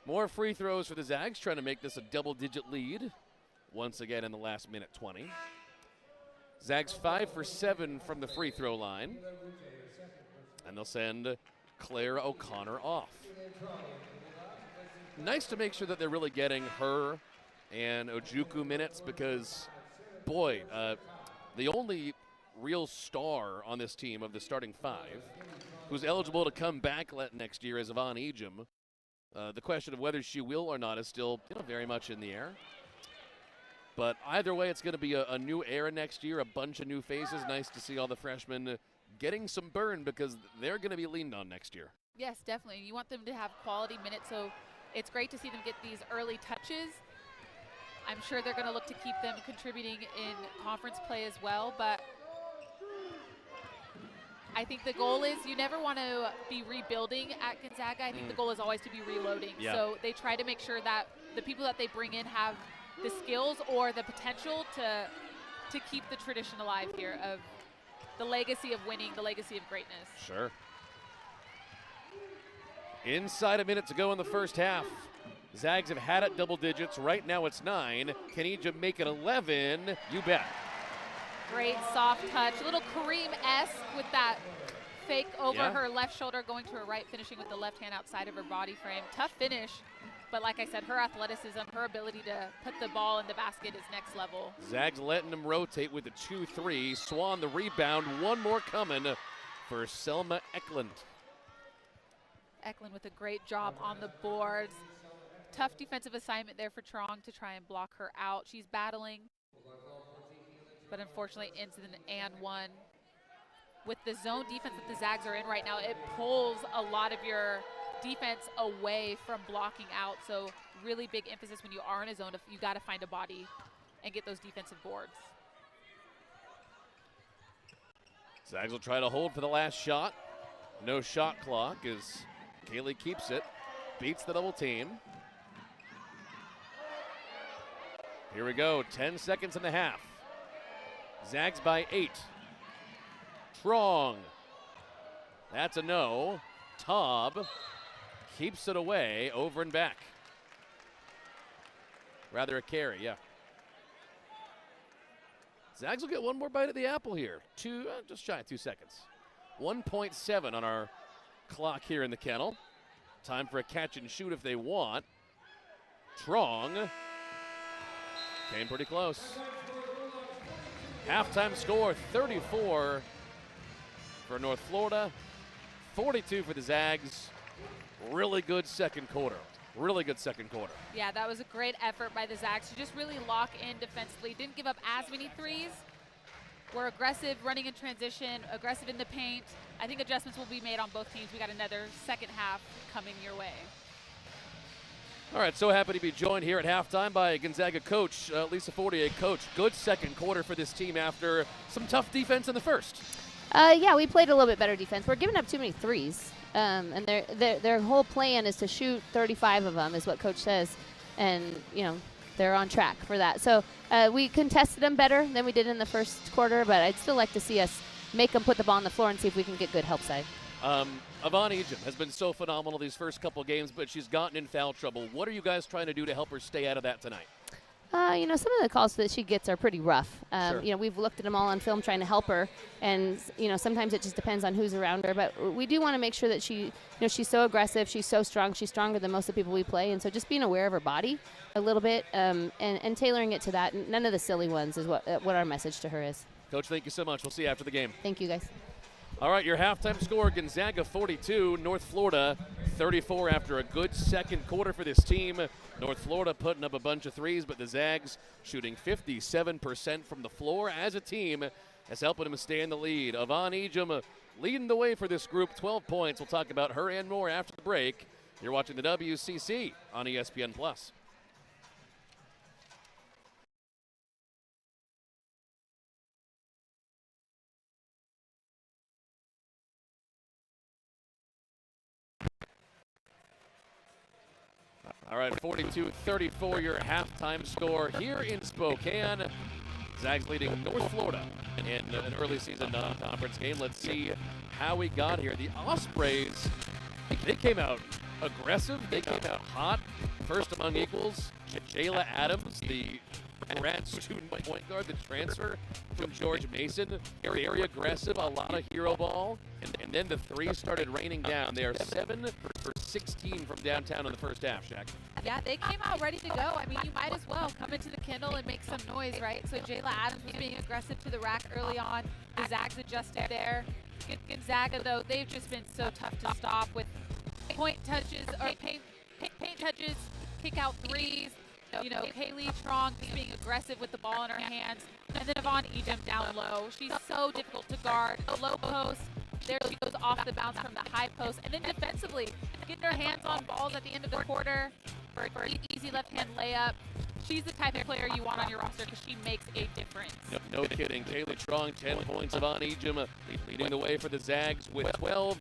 More free throws for the Zags, trying to make this a double-digit lead. Once again in the last minute 20. Zags 5 for 7 from the free throw line. And they'll send Claire O'Connor off. Nice to make sure that they're really getting her and Ojuku minutes because, boy, the only real star on this team of the starting 5 who's eligible to come back next year is Yvonne Ejim. The question of whether she will or not is still very much in the air. But either way, it's going to be a new era next year, a bunch of new faces. Nice to see all the freshmen getting some burn because they're going to be leaned on next year. Yes, definitely. You want them to have quality minutes, so it's great to see them get these early touches. I'm sure they're going to look to keep them contributing in conference play as well, but I think the goal is you never want to be rebuilding at Gonzaga. I think the goal is always to be reloading. Yeah. So they try to make sure that the people that they bring in have the skills or the potential to keep the tradition alive here of the legacy of winning, the legacy of greatness. Sure. Inside a minute to go in the first half. Zags have had it double digits. Right now it's 9. Can Ejim make it 11? You bet. Great soft touch. A little Kareem-esque with that fake over her left shoulder, going to her right, finishing with the left hand outside of her body frame. Tough finish, but like I said, her athleticism, her ability to put the ball in the basket is next level. Zags letting them rotate with the 2-3. Swan the rebound. One more coming for Selma Eklund. Eklund with a great job on the boards. Tough defensive assignment there for Trong to try and block her out. She's battling, but unfortunately ends in an and one. With the zone defense that the Zags are in right now, it pulls a lot of your defense away from blocking out. So really big emphasis when you are in a zone, you got to find a body and get those defensive boards. Zags will try to hold for the last shot. No shot clock as Kaylee keeps it, beats the double team. Here we go, 10 seconds in the half. Zags by 8. Trong. That's a no. Taub keeps it away, over and back. Rather a carry, yeah. Zags will get one more bite at the apple here. Just shy of 2 seconds. 1.7 on our clock here in the kennel. Time for a catch and shoot if they want. Trong came pretty close. Halftime score 34 for North Florida, 42 for the Zags. Really good second quarter. Really good second quarter. Yeah, that was a great effort by the Zags to just really lock in defensively. Didn't give up as many threes. We're aggressive running in transition, aggressive in the paint. I think adjustments will be made on both teams. We got another second half coming your way. All right, so happy to be joined here at halftime by Gonzaga coach Lisa Fortier. Coach, good second quarter for this team after some tough defense in the first. Yeah, we played a little bit better defense. We're giving up too many threes, and their whole plan is to shoot 35 of them, is what coach says, and they're on track for that. So we contested them better than we did in the first quarter, but I'd still like to see us make them put the ball on the floor and see if we can get good help side. Yvonne Ejim has been so phenomenal these first couple games, but she's gotten in foul trouble. What are you guys trying to do to help her stay out of that tonight? Some of the calls that she gets are pretty rough. Sure. We've looked at them all on film trying to help her, and sometimes it just depends on who's around her. But we do want to make sure that she's so aggressive, she's so strong, she's stronger than most of the people we play, and so just being aware of her body a little bit and tailoring it to that. None of the silly ones is what our message to her is. Coach, thank you so much. We'll see you after the game. Thank you, guys. All right, your halftime score, Gonzaga 42, North Florida 34 after a good second quarter for this team. North Florida putting up a bunch of threes, but the Zags shooting 57% from the floor as a team is helping them stay in the lead. Yvonne Ejim leading the way for this group, 12 points. We'll talk about her and more after the break. You're watching the WCC on ESPN+. All right, 42-34 your halftime score here in Spokane. Zags leading North Florida in an early season non-conference game. Let's see how we got here. The Ospreys, they came out aggressive. They came out hot. First among equals, Jayla Adams, the grad student point guard, the transfer from George Mason. Very aggressive, a lot of hero ball. And then the threes started raining down. They are 7 for 16 from downtown in the first half, Shaq. Yeah, they came out ready to go. I mean, you might as well come into the Kindle and make some noise, right? So Jayla Adams was being aggressive to the rack early on. The Zags adjusted there. Gonzaga, though, they've just been so tough to stop with point touches or paint touches, kick out threes. You know, Kaylee Trong just being aggressive with the ball in her hands. And then Yvonne Ejim down low. She's so difficult to guard. The low post, there she goes off the bounce from the high post. And then defensively, getting her hands on balls at the end of the quarter for an easy left-hand layup. She's the type of player you want on your roster because she makes a difference. No kidding. Kaylee Trong, 10 points. Yvonne Ejim leading the way for the Zags with 12.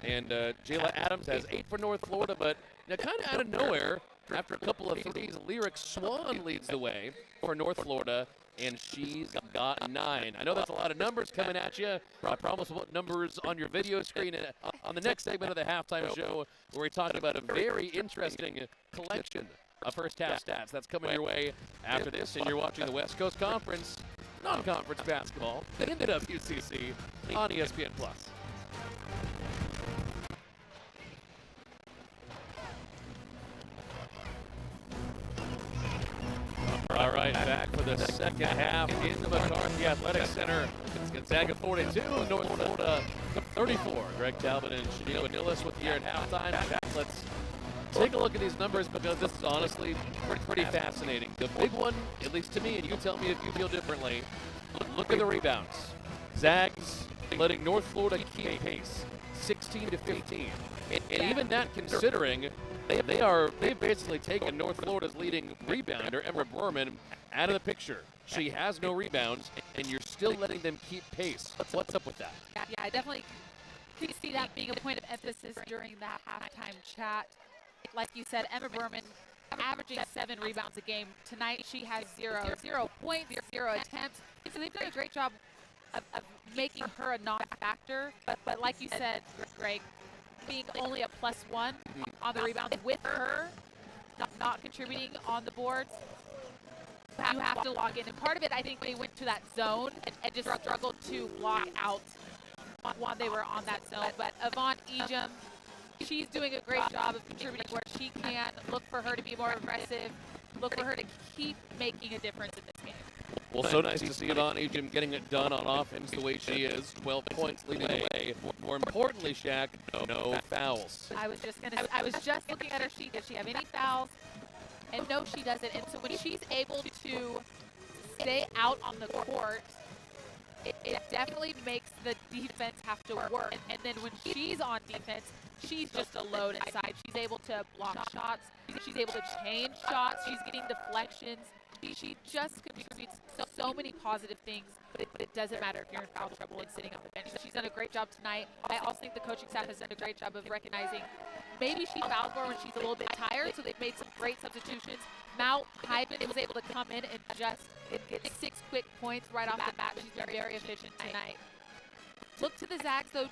And Jayla Adams has 8 for North Florida, but kind of out of nowhere, after a couple of threes, Lyric Swan leads the way for North Florida, and she's got 9. I know that's a lot of numbers coming at you. I promise we'll put numbers on your video screen on the next segment of the halftime show, where we talk about a very interesting collection of first-half stats. That's coming your way after this, and you're watching the West Coast Conference, non-conference basketball, in the WCC on ESPN+. All right, back for the second half in the McCarthy Athletic Center. It's Gonzaga 42, North Florida 34. Greg Talbot and Shanil Anillis with the year at halftime. Let's take a look at these numbers because this is honestly pretty fascinating. The big one, at least to me, and you tell me if you feel differently, look at the rebounds. Zags letting North Florida keep pace, 16-15. And even that considering they've basically taken North Florida's leading rebounder, Emma Berman, out of the picture. She has no rebounds, and you're still letting them keep pace. What's up with that? Yeah, I definitely could see that being a point of emphasis during that halftime chat. Like you said, Emma Berman averaging 7 rebounds a game. Tonight she has 0 points, 0 attempts. So they've done a great job of making her a non-factor. But like you said, Greg, being only a +1 on the rebounds with her not contributing on the boards, you have to log in. And part of it, I think they went to that zone and just struggled to block out while they were on that zone. But Yvonne Ejim, she's doing a great job of contributing where she can. Look for her to be more aggressive. Look for her to keep making a difference in this game. Well, so nice to see Yvonne Ejim getting it done on offense the way she is. 12 points leading the way. More importantly, Shaq, no fouls. I was just looking at her sheet. Does she have any fouls? And no, she doesn't. And so when she's able to stay out on the court, it definitely makes the defense have to work. And then when she's on defense, she's just a load inside. She's able to block shots. She's able to change shots. She's getting deflections. She just contributes so many positive things, but it doesn't matter if you're in foul trouble and sitting on the bench. She's done a great job tonight. I also think the coaching staff has done a great job of recognizing maybe she fouls more when she's a little bit tired, so they've made some great substitutions. Mal Hyben was able to come in and just get 6 quick points right off the bat. She's been very efficient tonight. Look to the Zags, though,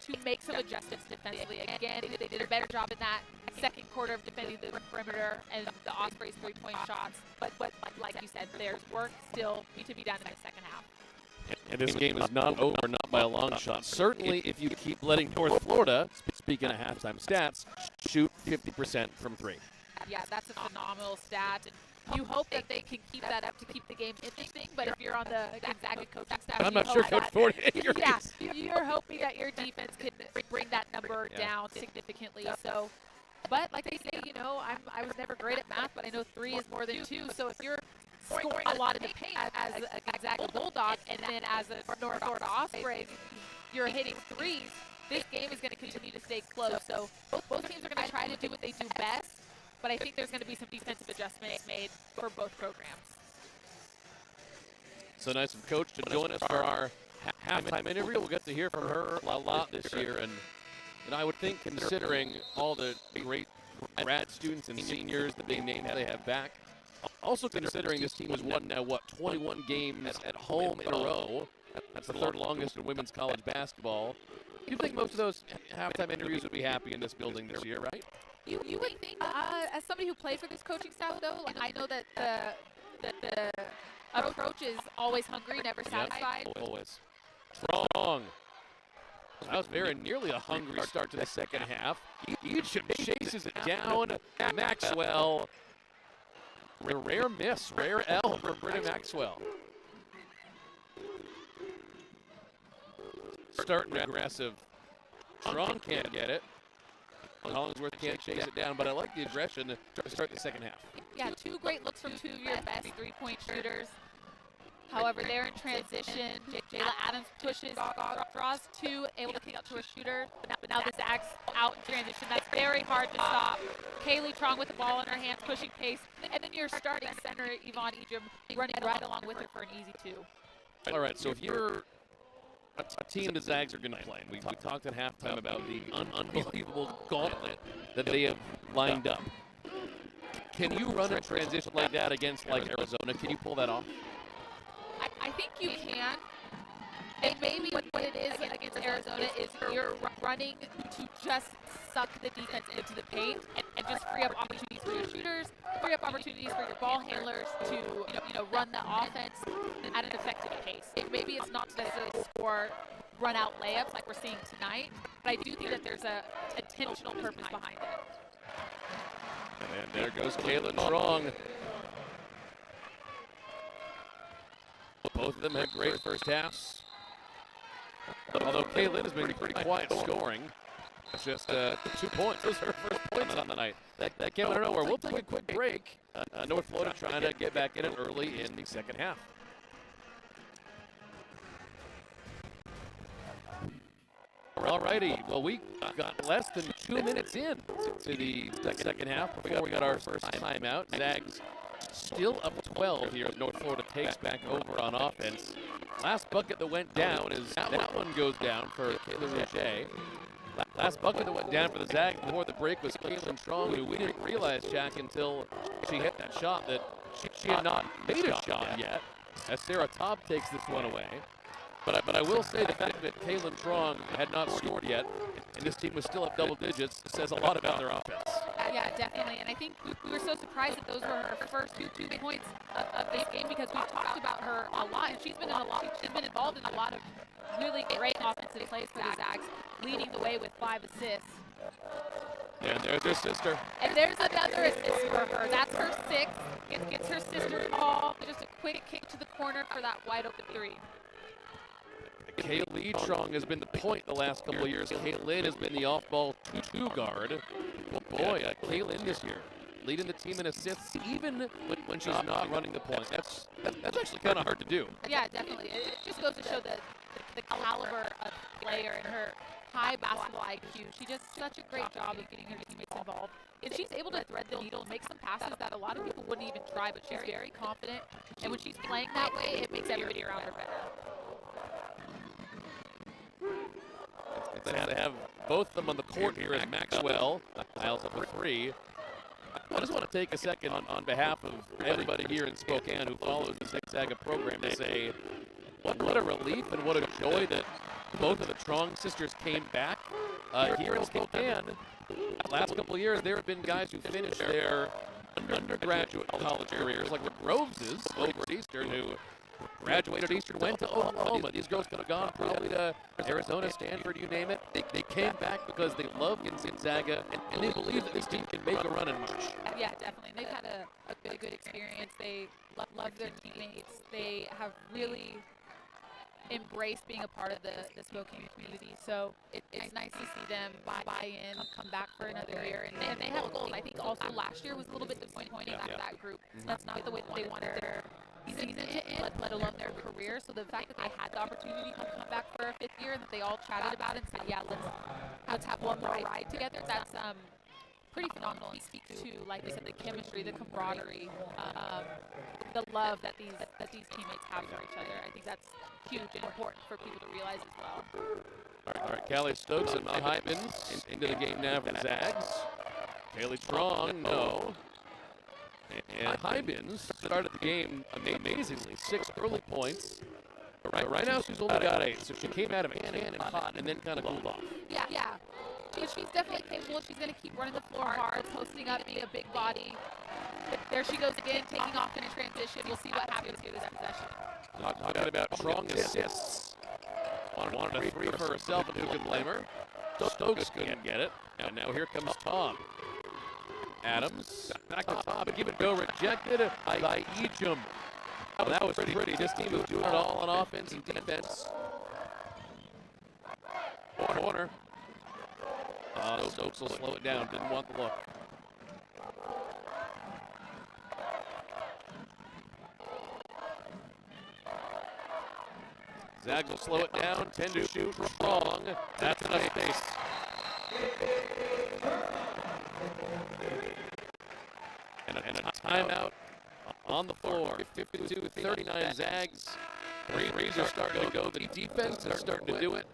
to make some adjustments defensively. Again, they did a better job in that second quarter of defending the perimeter and the Ospreys' 3-point shots. But like you said, there's work still to be done in the second half. And this game is not over, not by a long shot. Certainly, if you keep letting North Florida, speaking of halftime stats, shoot 50% from 3. Yeah, that's a phenomenal stat. And you hope that they can keep that up to keep the game interesting. But if you're on the Gonzaga coaching staff, I'm not sure Coach Ford agrees. Yeah, you're hoping that your defense can bring that number down significantly. So, but like they say, I was never great at math, but I know 3 is more than 2. So if you're scoring a lot in the paint as a Gonzaga Bulldog, and then as a North Florida Osprey, you're hitting 3s, this game is going to continue to stay close. So both teams are going to try to do what they do best, but I think there's going to be some defensive adjustments made for both programs. So nice of Coach to join us for our halftime interview. We'll get to hear from her a lot this year, and I would think, considering all the great grad students and seniors that they named they have back. Also considering this team has won now, 21 games at home in a row. That's the third longest in women's college basketball. You think most of those halftime interviews would be happy in this building this year, right? You would think, as somebody who played for this coaching staff, though, and I know that the approach is always hungry, never satisfied. Yep, always. Strong. That was very nearly a hungry start to the second half. Egypt chases it down. Maxwell. Rare miss, rare L for Britta Maxwell. Starting aggressive. Strong can't get it. Hollingsworth can't chase it down, but I like the aggression to start the second half. Yeah, 2 great looks from 2 of your best 3-point shooters. However, they're in transition. Jayla Adams pushes, draws 2, able to kick out to her shooter. But now the Zags out in transition. That's very hard to stop. Kaylee Trong with the ball in her hands, pushing pace. And then your starting center, Yvonne Ejim, running right along with her for an easy 2. All right, so if you're a team the Zags are going to play, we talked at halftime about the unbelievable gauntlet that they have lined up. Can you run a transition like that against Arizona? Can you pull that off? I think you can. And maybe what it is against Arizona is you're running to just suck the defense into the paint and just free up opportunities for your shooters, free up opportunities for your ball handlers to run the offense at an effective pace. Maybe it's not necessarily score run out layups like we're seeing tonight, but I do think that there's a intentional purpose behind it. And there goes Caitlin Strong. Both of them had great first halves. Although Caitlin has been pretty quiet scoring. It's just 2 points. Those are her first points on the night. That came out of nowhere. We'll take a quick break. North Florida trying to get back in it early in the second half. All righty. Well, we got less than 2 minutes in to the second half before we got our first timeout. Zags still up 12 here as North Florida takes back over on offense. Last bucket that went down is that one goes down for Kayla Rouget. Last bucket that went down for the Zags before the break was Caitlin Strong, who we didn't realize, Jack, until she hit that shot that she had not made a shot yet, as Sarah Taub takes this one away. But I will say the fact that Caitlin Strong had not scored yet, and this team was still up double digits, says a lot about their offense. Yeah, definitely. And I think we were so surprised that those were her first two points of this game, because we've talked about her a lot, and she's been involved in a lot of really great offensive plays for the Zags, leading the way with 5 assists. And there's her sister. And there's another assist for her. That's her 6th. Gets her sister ball. Just a quick kick to the corner for that wide open 3. Kaylee Strong has been the point the last couple of years. Caitlin has been the off-ball 2-2 guard. Boy, Caitlin this year leading the team in assists, even when she's not running the point. That's actually kind of hard to do. Yeah, definitely. It just goes to show the caliber of player and her high basketball IQ. She does such a great job of getting her teammates involved. And she's able to thread the needle and make some passes that a lot of people wouldn't even try, but she's very confident. And when she's playing that way, it makes everybody around her better. They have both of them on the court here as Maxwell piles up a 3. I just want to take a second on behalf of everybody here in Spokane who follows the Gonzaga program to say what a relief and what a joy that both of the Strong sisters came back here in Spokane. Last couple of years, there have been guys who finished their undergraduate college careers, like Rick Groves' over at Eastern, who graduated Eastern, went to Oklahoma. These girls could have gone probably to Arizona, Stanford, you name it. They came back because they love Gonzaga, and they believe that this team can make a run in March. Yeah, definitely. They've had a good experience. They love their teammates. They have really embraced being a part of the Spokane community. So it's nice to see them buy in, come back for another year. And they have a goal. I think also last year was a little bit disappointing that group. That's not the way they wanted their season to end, let alone their career. So the fact that they had the opportunity to come back for a 5th year and that they all chatted about it and said, yeah, let's have one more ride together, that's pretty phenomenal, and speaks to, like I said, the chemistry, the camaraderie, the love that these teammates have for each other. I think that's huge and important for people to realize as well. All right, Callie Stokes and Mel Hypens into the game now for the Zags. Kaylee Strong, no. And Hybins started the game amazingly. 6 early points. But right now she's only got 8, so she came out of it cannon hot and then kind of cooled off. Yeah. She's definitely capable. She's going to keep running the floor hard, posting up, being a big body. There she goes again, taking off in a transition. We'll see what happens here this possession. Talking about strong assists. Wanted a 3 for herself, and who can blame her? Stokes couldn't get it. And now here comes Tom. Adams, back to Tom, give it go, rejected by Ejim. Well, that was pretty. This team was doing it all on offense and defense. Corner. Stokes will slow it down, didn't want the look. Zag will slow it down, 10 to shoot, strong. That's a nice base. And a timeout on the floor. 52-39 Zags. Breeze are starting to go. The defense is starting to do it.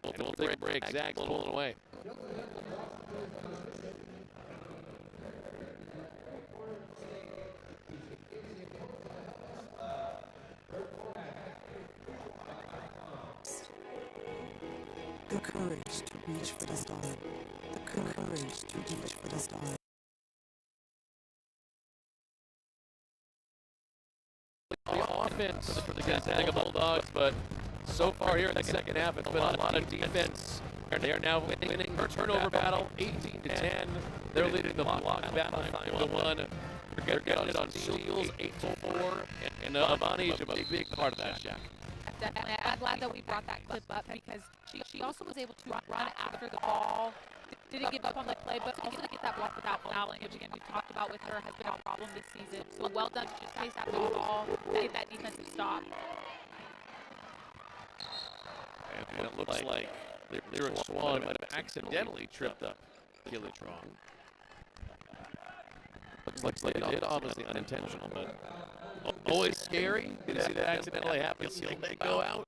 And we'll take a break. Zags pulling away. The courage to reach for the stars. The courage to reach for the stars. Offense for the Gonzaga Bulldogs, but so far here in the second half, it's been a lot of defense. They are now winning her turnover battle, 18-10. They're leading the block battle 9-1. They're getting it on steals, 8-4, and Avani is a big part of that, Jack. Definitely. I'm glad that we brought that clip up because she also was able to run after the ball. Didn't give up on the play, but also to get that block without fouling, which again we've talked about with her has been a problem this season. So well done to just chase after the ball, get that defensive stop. And it looks like Lyric Swan might have accidentally tripped up Kaylee Strong. Looks like it did, obviously unintentional, but always scary. Did you see that accidentally happen? See the leg go out?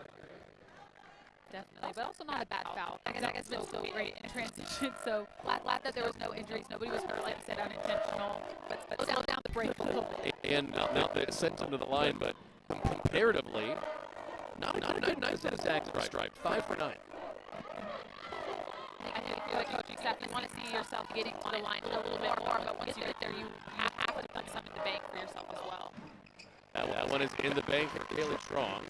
Definitely, but also not a bad foul. That has been so great in transition. So glad that there was no injuries. Nobody was hurt, like I said, unintentional. But slow down the break a little bit. And now they sent him to the line, but comparatively, not a good night set of Zags stripe. 5 for 9. I think if you're a coaching staff, you want to see yourself getting to the line a little bit more, but once you get there, you have to put some in the bank for yourself as well. That one is in the bank for Kaylee Strong.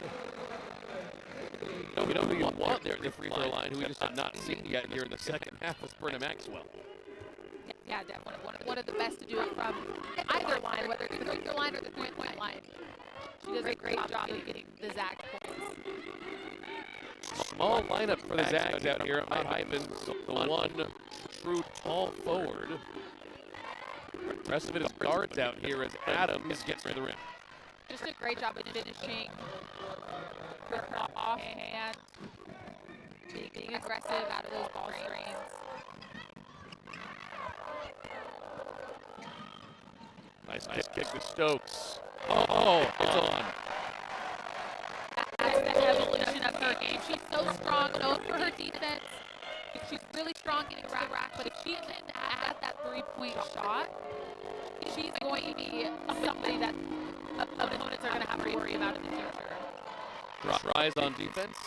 We don't even want there in the free throw line, who we just have not seen yet here in the second half with Brenna Maxwell. Yeah, definitely. One of the best to do it from either line, whether it's the free throw line or the three-point line. She does a great job of getting the Zag points. Small lineup for the Zags out here. Matt Hyman's the one true tall forward. The rest of it is guards out here as Adams gets to the rim. Just a great job of finishing her offhand, being aggressive out of those ball screens. Nice kick to Stokes. Oh, it's on. That's the evolution of her game. She's so strong, known for her defense. She's really strong in the rack, but if she can add that three-point shot, she's going to be somebody that opponents are going to have to worry about in the future. Tries on defense,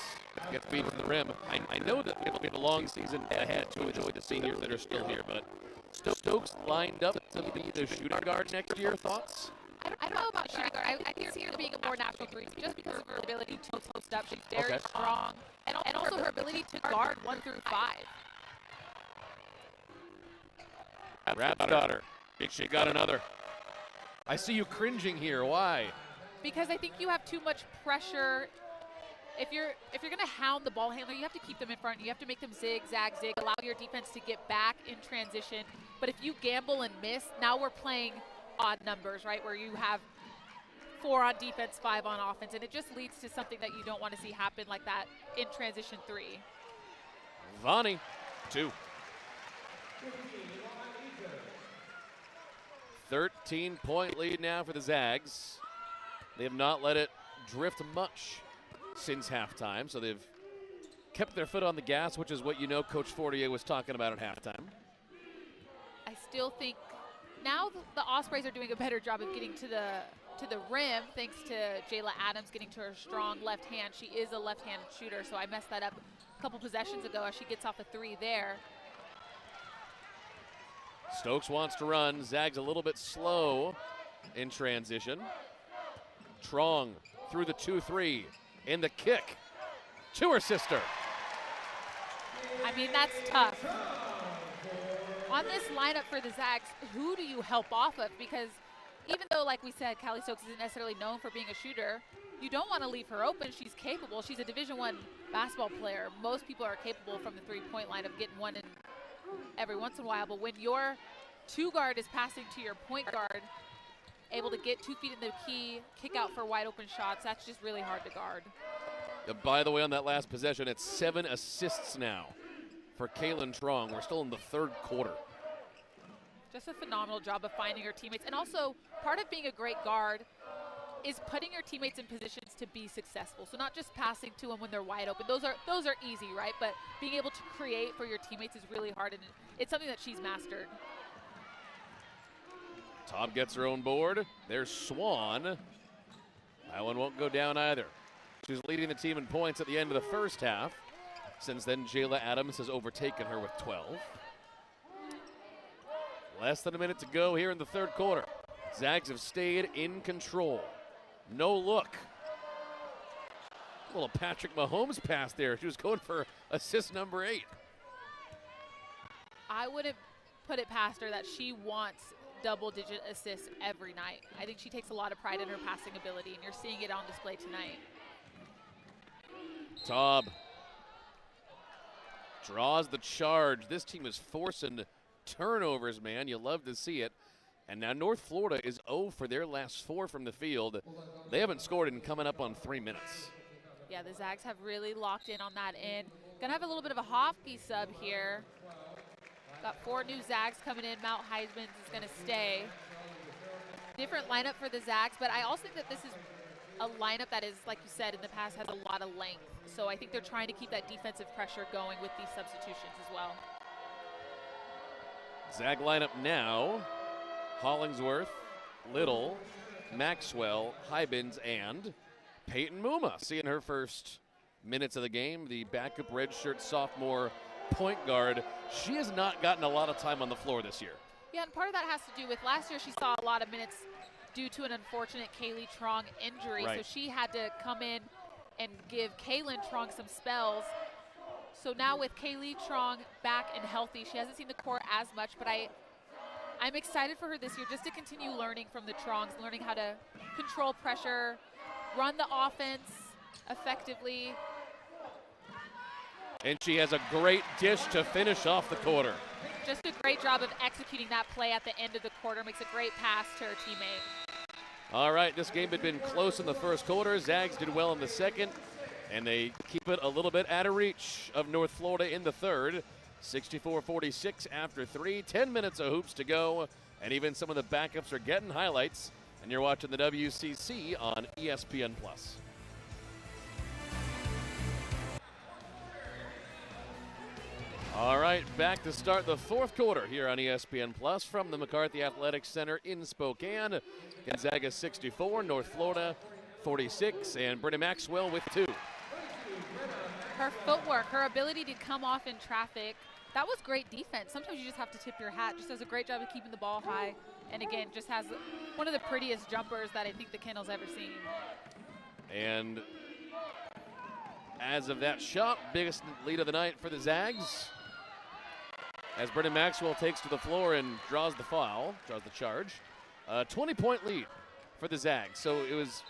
gets beat to the rim. I know that it'll be a long season ahead to enjoy the seniors that are still here, but Stokes lined up to be the shooting guard next year. Thoughts? I don't know about shooting guard. I can see her being a more natural three just because of her ability to post up. She's very strong, and also her ability to guard 1 through 5. Rap's got her. She got another. I see you cringing here. Why? Because I think you have too much pressure. If you're going to hound the ball handler, you have to keep them in front. You have to make them zig, allow your defense to get back in transition. But if you gamble and miss, now we're playing odd numbers, right, where you have 4 on defense, 5 on offense, and it just leads to something that you don't want to see happen like that in transition 3. Vonnie, 2. 13-point lead now for the Zags. They have not let it drift much since halftime, so they've kept their foot on the gas, which is what you know Coach Fortier was talking about at halftime. still think now the Ospreys are doing a better job of getting to the rim, thanks to Jayla Adams getting to her strong left hand. She is a left-handed shooter, so I messed that up a couple possessions ago as she gets off a 3 there. Stokes wants to run. Zags a little bit slow in transition. Trong through the 2-3 in the kick to her sister. I mean, that's tough. On this lineup for the Zags, who do you help off of? Because even though, like we said, Callie Stokes isn't necessarily known for being a shooter, you don't want to leave her open. She's capable. She's a Division I basketball player. Most people are capable from the three-point line of getting one in every once in a while. But when your 2 guard is passing to your point guard, able to get 2 feet in the key, kick out for wide open shots, that's just really hard to guard. By the way, on that last possession, it's 7 assists now for Kaylin Trong. We're still in the 3rd quarter. Just a phenomenal job of finding her teammates. And also, part of being a great guard is putting your teammates in positions to be successful. So not just passing to them when they're wide open. Those are easy, right? But being able to create for your teammates is really hard, and it's something that she's mastered. Taub gets her own board. There's Swan. That one won't go down either. She's leading the team in points at the end of the first half. Since then, Jayla Adams has overtaken her with 12. Less than a minute to go here in the 3rd quarter. Zags have stayed in control. No look. A little Patrick Mahomes pass there. She was going for assist number 8. I wouldn't put it past her that she wants double-digit assists every night. I think she takes a lot of pride in her passing ability, and you're seeing it on display tonight. Taub draws the charge. This team is forcing turnovers, man. You love to see it. And now North Florida is 0 for their last 4 from the field. They haven't scored in coming up on 3 minutes. Yeah, the Zags have really locked in on that end. Gonna have a little bit of a Hofke sub here. Got 4 new Zags coming in. Mount Heisman is gonna stay. Different lineup for the Zags, but I also think that this is a lineup that is, like you said, in the past has a lot of length. So I think they're trying to keep that defensive pressure going with these substitutions as well. Zag lineup now. Hollingsworth, Little, Maxwell, Hybens, and Peyton Muma seeing her first minutes of the game. The backup redshirt sophomore point guard. She has not gotten a lot of time on the floor this year. Yeah, and part of that has to do with last year she saw a lot of minutes due to an unfortunate Kaylee Trong injury. Right. So she had to come in and give Kaylin Trong some spells. So now with Kaylee Trong back and healthy, she hasn't seen the court as much, but I'm excited for her this year just to continue learning from the Trongs, learning how to control pressure, run the offense effectively. And she has a great dish to finish off the quarter. Just a great job of executing that play at the end of the quarter. Makes a great pass to her teammate. All right, this game had been close in the first quarter. Zags did well in the second, and they keep it a little bit out of reach of North Florida in the third. 64-46 after 3, 10 minutes of hoops to go, and even some of the backups are getting highlights. And you're watching the WCC on ESPN+. All right, back to start the fourth quarter here on ESPN Plus from the McCarthy Athletic Center in Spokane. Gonzaga 64, North Florida 46, and Brittany Maxwell with 2. Her footwork, her ability to come off in traffic, that was great defense. Sometimes you just have to tip your hat. Just does a great job of keeping the ball high. And again, just has one of the prettiest jumpers that I think the Kennel's ever seen. And as of that shot, biggest lead of the night for the Zags. As Brittany Maxwell takes to the floor and draws the foul, draws the charge. 20-point lead for the Zags. So it was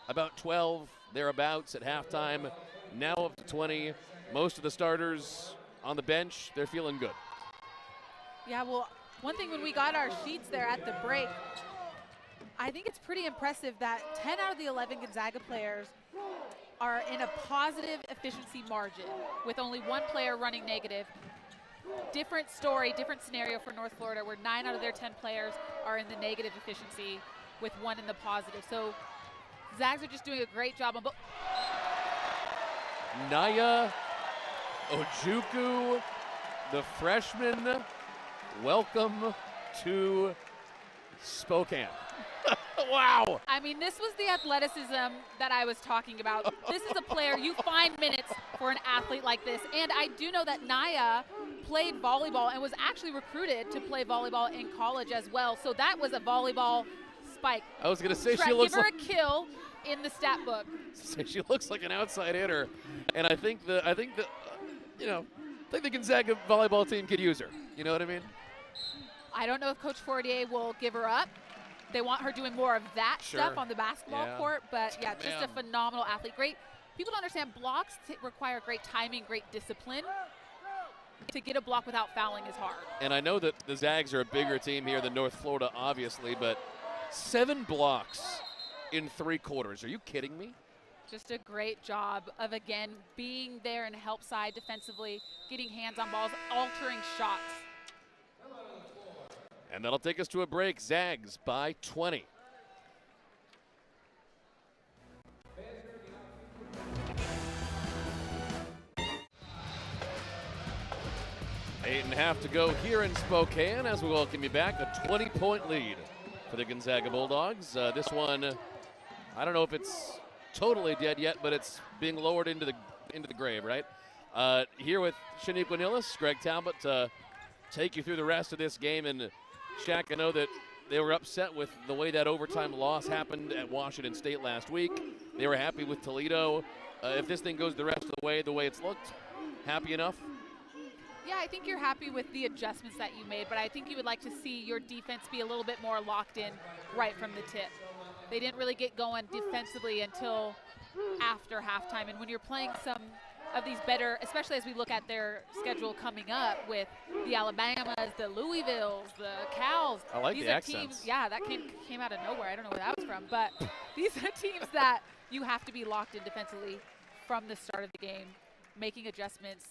about 12 thereabouts at halftime. Now up to 20. Most of the starters on the bench, they're feeling good. Yeah, well, one thing when we got our sheets there at the break, I think it's pretty impressive that 10 out of the 11 Gonzaga players are in a positive efficiency margin with only one player running negative. Different story, different scenario for North Florida where 9 out of their 10 players are in the negative efficiency with 1 in the positive. So Zags are just doing a great job on both. Naya Ojukwu, the freshman, welcome to Spokane. Wow. I mean, this was the athleticism that I was talking about. This is a player, you find minutes for an athlete like this. And I do know that Naya played volleyball and was actually recruited to play volleyball in college as well. So that was a volleyball spike. I was going to say she looks give her like a kill in the stat book. she looks like an outside hitter, and I think the Gonzaga volleyball team could use her. You know what I mean? I don't know if Coach Fortier will give her up. They want her doing more of that stuff on the basketball court, but yeah, just a phenomenal athlete. Great. People don't understand blocks require great timing, great discipline. To get a block without fouling is hard. And I know that the Zags are a bigger team here than North Florida, obviously, but 7 blocks in 3 quarters. Are you kidding me? Just a great job of, again, being there and help side defensively, getting hands on balls, altering shots. And that'll take us to a break. Zags by 20. Eight and a half to go here in Spokane as we welcome you back. A 20-point lead for the Gonzaga Bulldogs. This one, I don't know if it's totally dead yet, but it's being lowered into the grave, right? Here with Shaniqua Nillis, Greg Talbot, to take you through the rest of this game. And Shaq, I know that they were upset with the way that overtime loss happened at Washington State last week. They were happy with Toledo. If this thing goes the rest of the way it's looked, happy enough? Yeah, I think you're happy with the adjustments that you made, but I think you would like to see your defense be a little bit more locked in right from the tip. They didn't really get going defensively until after halftime, and when you're playing some of these better, especially as we look at their schedule coming up with the Alabamas, the Louisvilles, the Cals. I like these the are accents. teams, yeah, that came out of nowhere. I don't know where that was from, but these are teams that you have to be locked in defensively from the start of the game. Making adjustments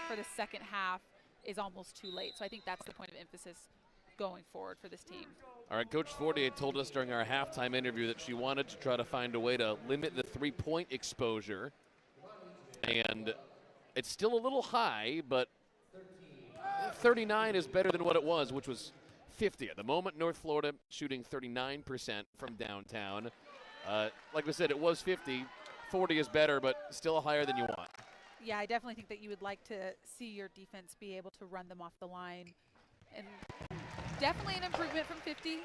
for the second half is almost too late. So I think that's the point of emphasis going forward for this team. All right, Coach Fortier told us during our halftime interview that she wanted to try to find a way to limit the three-point exposure. And it's still a little high, but 39 is better than what it was, which was 50. At the moment, North Florida shooting 39% from downtown. Like I said, it was 50. 40 is better, but still higher than you want. Yeah, I definitely think that you would like to see your defense be able to run them off the line. And definitely an improvement from 50%,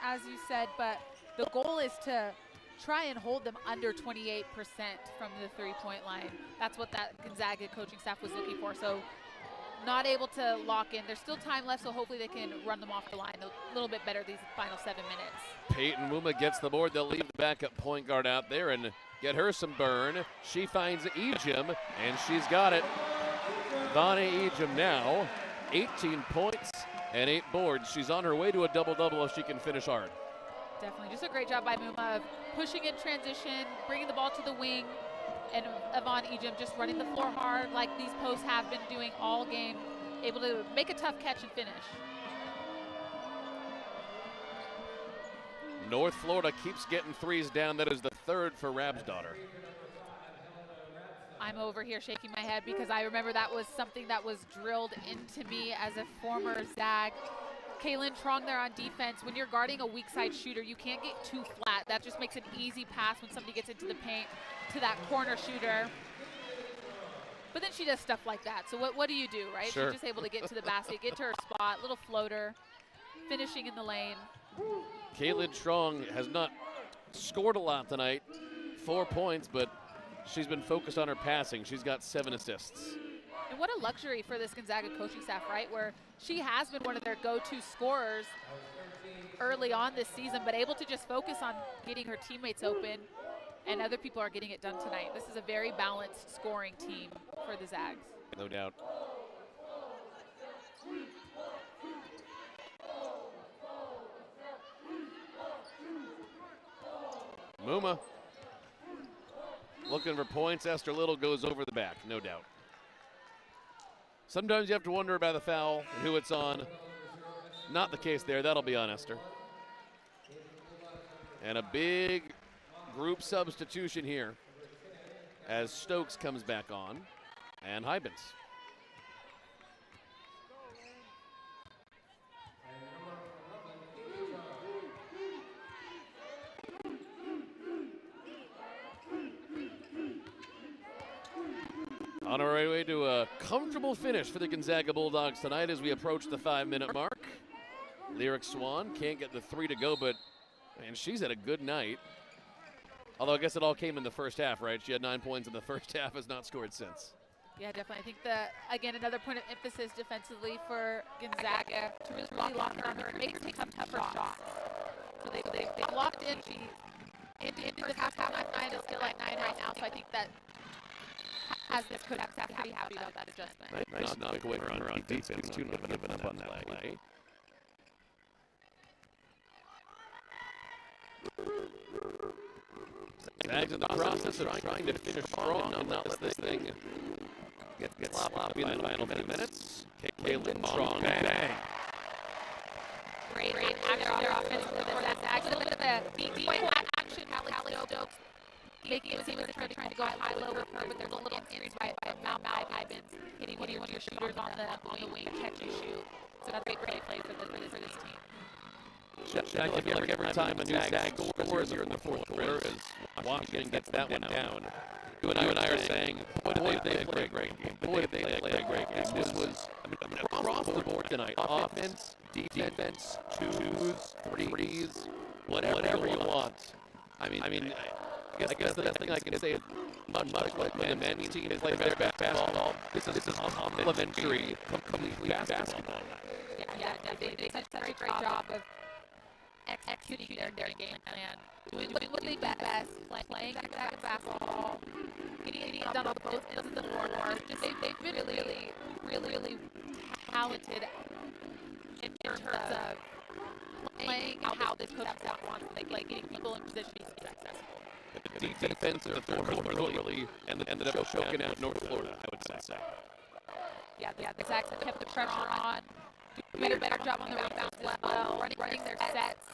as you said, but the goal is to try and hold them under 28% from the three-point line. That's what that Gonzaga coaching staff was looking for. So not able to lock in. There's still time left, so hopefully they can run them off the line a little bit better these final 7 minutes. Peyton Muma gets the board. They'll leave the backup point guard out there and get her some burn. She finds Ejim, and she's got it. Vonnie Ejim now, 18 points and 8 boards. She's on her way to a double-double if she can finish hard. Definitely. Just a great job by Muma of pushing in transition, bringing the ball to the wing, and Vonnie Ejim just running the floor hard like these posts have been doing all game, able to make a tough catch and finish. North Florida keeps getting threes down. That is the third for Rabsdottir. I'm over here shaking my head because I remember that was something that was drilled into me as a former Zag. Kaylin Trong there on defense. When you're guarding a weak side shooter, you can't get too flat. That just makes an easy pass when somebody gets into the paint to that corner shooter. But then she does stuff like that. So what do you do, right? Sure. She's just able to get to the basket, get to her spot, little floater, finishing in the lane. Kaylin Trong has not scored a lot tonight, 4 points, but she's been focused on her passing. She's got 7 assists. And what a luxury for this Gonzaga coaching staff, right? Where she has been one of their go-to scorers early on this season, but able to just focus on getting her teammates open, and other people are getting it done tonight. This is a very balanced scoring team for the Zags. No doubt. Muma looking for points. Esther Little goes over the back, no doubt. Sometimes you have to wonder about the foul and who it's on. Not the case there. That'll be on Esther. And a big group substitution here as Stokes comes back on and Hybens. On our way to a comfortable finish for the Gonzaga Bulldogs tonight as we approach the 5-minute mark. Lyric Swan can't get the 3 to go, but man, she's had a good night. Although I guess it all came in the first half, right? She had 9 points in the first half, has not scored since. Yeah, definitely. I think again, another point of emphasis defensively for Gonzaga to really lock her on her and make her take some tougher shots. So they locked in. She into the half 9 is still at 9 right now. So I think that has this coach staff pretty happy about that adjustment. Nice knock away from her on defense, too, not giving up on that play. Zags in the process of trying to finish strong and not let this thing get sloppy in the final minutes. Kaylin strong. Bang. Great action offense for the Zags. A little bit of the decoy action. Callie Stokes making it seem as if they're trying to go high-low with her, but there's a little increase by Mount Ivins hitting one of your shooters on the wing, catch and shoot. So that's a great play for this team. I feel like every time a new Zag scores here in the fourth quarter is Washington gets that one down. You and I are saying, boy, did they play a great game. Boy, did they play a great game. This was across the board tonight. Offense, defense, twos, threes, whatever you want. I mean, I guess the best thing I can say is much like when the men's team plays their basketball, this is complementary, completely basketball. Yeah, they did such a great job of executing their game plan, doing what they best, playing that basketball, getting it done on both ends of the floor. Just they've been really talented in terms of playing how this coach wants to play, getting people in position to be successful. The defensive performance really ended up choking out North Florida, I would say. Yeah, the Zags have kept the pressure on. Do a better job on the rebounds as well, running their sets,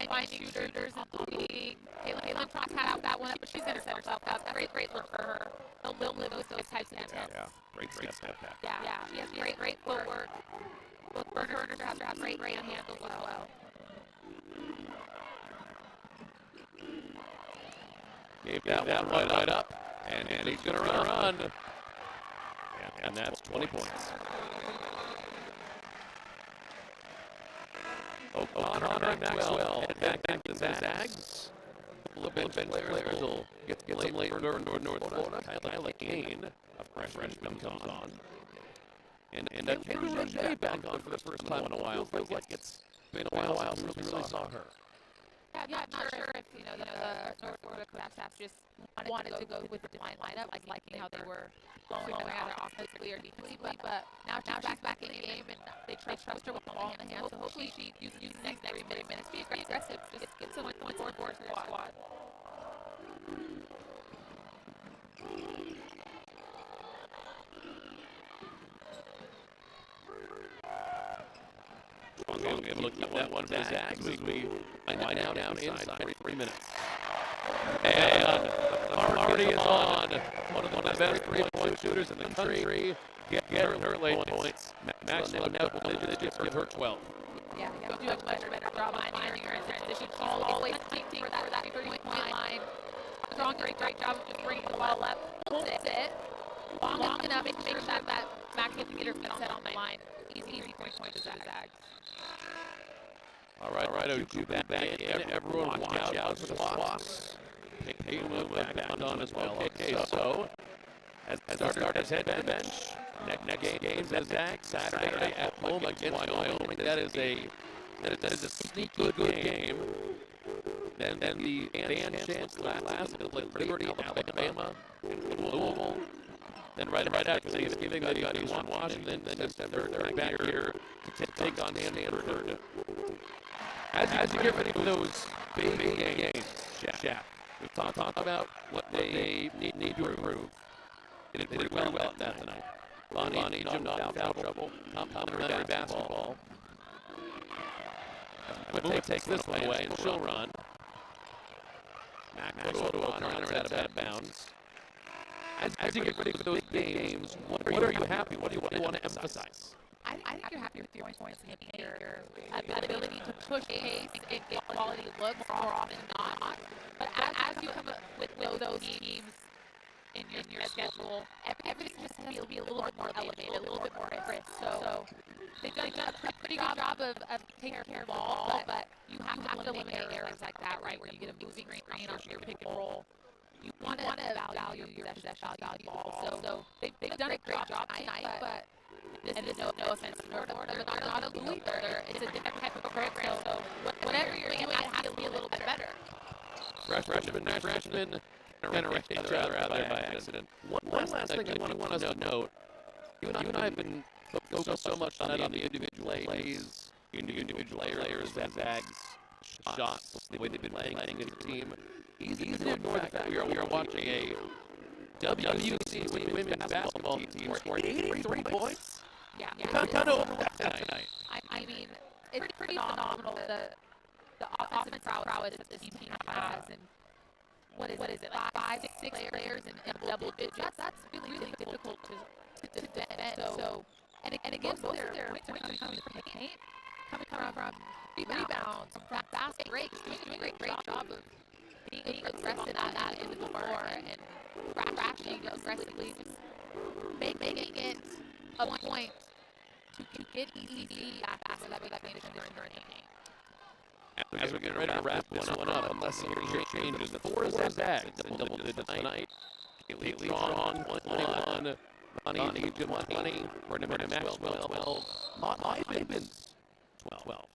finding shooters in the league. Kaylin Cross had that one up, but she's going to set herself up. That's a great look for her. They'll live with those types of attempts. Yeah, great step back. Yeah, she has great footwork. Both burners have great handles as well. Gave that one right up, and he's going to run. And that's 20 points. O'Connor Maxwell back to the Zags. A little bit players will get some later North Florida. Kyla Kane, a freshman, comes on. And Taylor Roche back on for the first time in a while. Feels like it's been a while since we really saw her. Yeah, I'm not sure if the North Florida coach staff just wanted to go with the line lineup, liking how they were going either offensively or defensively. But now she's back in the game, and they trust her with the ball in the hand. So hopefully she uses the next 30 minutes. Be aggressive, just get some points on board for your squad. Strong able to keep that one for the Zags as we wind down inside 3 minutes. And Hardy is on. One of the best three-point shooters in the country. Get her late points. Maxwell now just give her 12. Yeah, do a much better job finding her in transition. She's always fighting for that 3-point line. Strong, great job of just bringing the ball up. Holds it long enough to make sure that Maxwell can get her set on the line. Easy point to Zags. All right, Oju back in. Everyone watch out for the swaps. Payton will back on as well. Okay, so as starters head to the bench. Next game is Zags Saturday at home against Wyoming. That is a sneaky good game. Then the Dan Chance last will play Liberty, Alabama, and Louisville. Then right after Thanksgiving, they've got Eastern Washington. Then they're back here to take on Stanford. As you get ready for those big games, Shaq, we've talked about what they need to improve. They did pretty well at that tonight. Lonnie jumped out of trouble. Complimentary basketball. Move takes this one away, and she'll run. Maxwell to O'Connor out of bounds. As you get ready for those big games, what are you happy? What do you want to emphasize? I think you're happy with your points and your ability to push pace and get quality looks more often than not. But as you come up with those teams in your schedule. Everything's just going to be a little bit more elevated, a little bit more crisp. So they've done a pretty good job of taking care of the ball, but you have to eliminate errors like that, right, where you get a moving screen on your pick and roll. You want to value your possession value ball. So they've done a great job tonight, but this is no offense to Florida. They're not a Louis. It's a different type of program. So whatever you're doing, it has to be a little bit better. Freshman generated each other out there by accident. One last thing I want us to note, you and I have been focused so much on the individual plays, individual players, Zags, shots, the way they've been playing as a team. Easy to ignore the fact we are watching a WC women's basketball team score 83 points. Yeah. Kind of overlooked tonight. I mean, it's pretty phenomenal the offensive prowess that this team has, and what is it, like 5, 6 players in double digits? That's really difficult to defend. So, and again, most of their points are coming from the paint, coming from rebounds, from fast breaks, doing a great job of being aggressive on that end of the floor and crashing aggressively, making it a point to get easy after that finish during the game. As we get ready to wrap this one up, unless something changes, the 4 Zags in double digits tonight. Kaylee Strong, 21, Bonnie Egypt, 20, Brenna Maxwell, 12, Mott Hibbins, 12.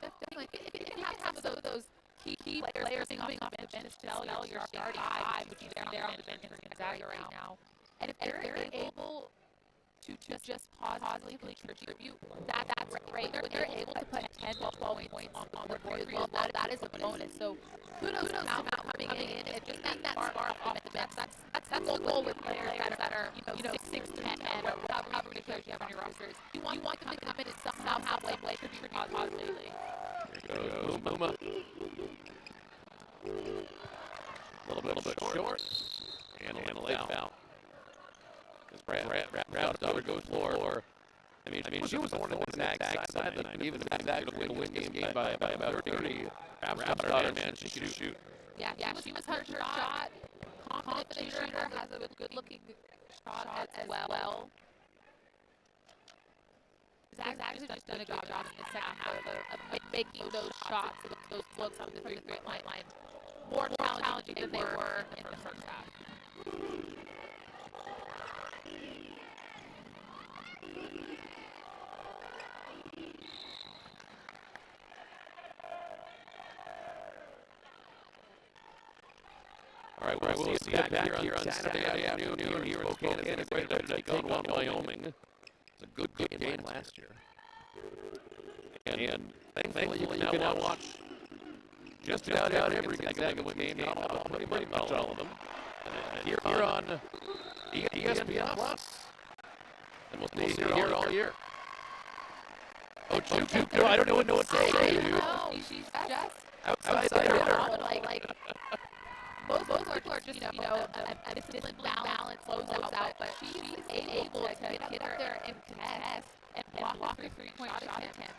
Definitely, if you have some of those key players coming off the bench to tell your starting 5, which is there on the bench for Gonzaga right now, and if they're able to just positively contribute, that's great. They're able to put 10, 12 points on the board as well. That is a bonus. So kudos to Mount coming in and just that spark off the bench. That's the goal with players that are 6 to 10 or however many players you have on your rosters. You want them to come in and somehow play contribute positively. Here goes Muma. A little bit short. And a late foul. Brad Daughter goes floor. I mean, she was born in the Zag side of the night. Even if the Zags would win this game by about 30, Brad Daughter, man, she could shoot. Yeah, she was her shot. Confident shooter, has a good-looking shot as well. Zags have just done a good job in the second half of making those shots, those looks on the three-point line more challenging than they were in the first half. All right, we'll see you back here on Saturday afternoon here in Spokane as they ready to take on Wyoming. It's a good game last year. And thankfully you can now watch just about every Gonzaga game, pretty much all of them. Here on ESPN Plus. And we'll see you here all year. Oh, Chuku, I don't know what to say. No, she's just outside there. Both are just, a disciplined balance closes out, but she's able to get up there and contest and block her three-point shot attempt.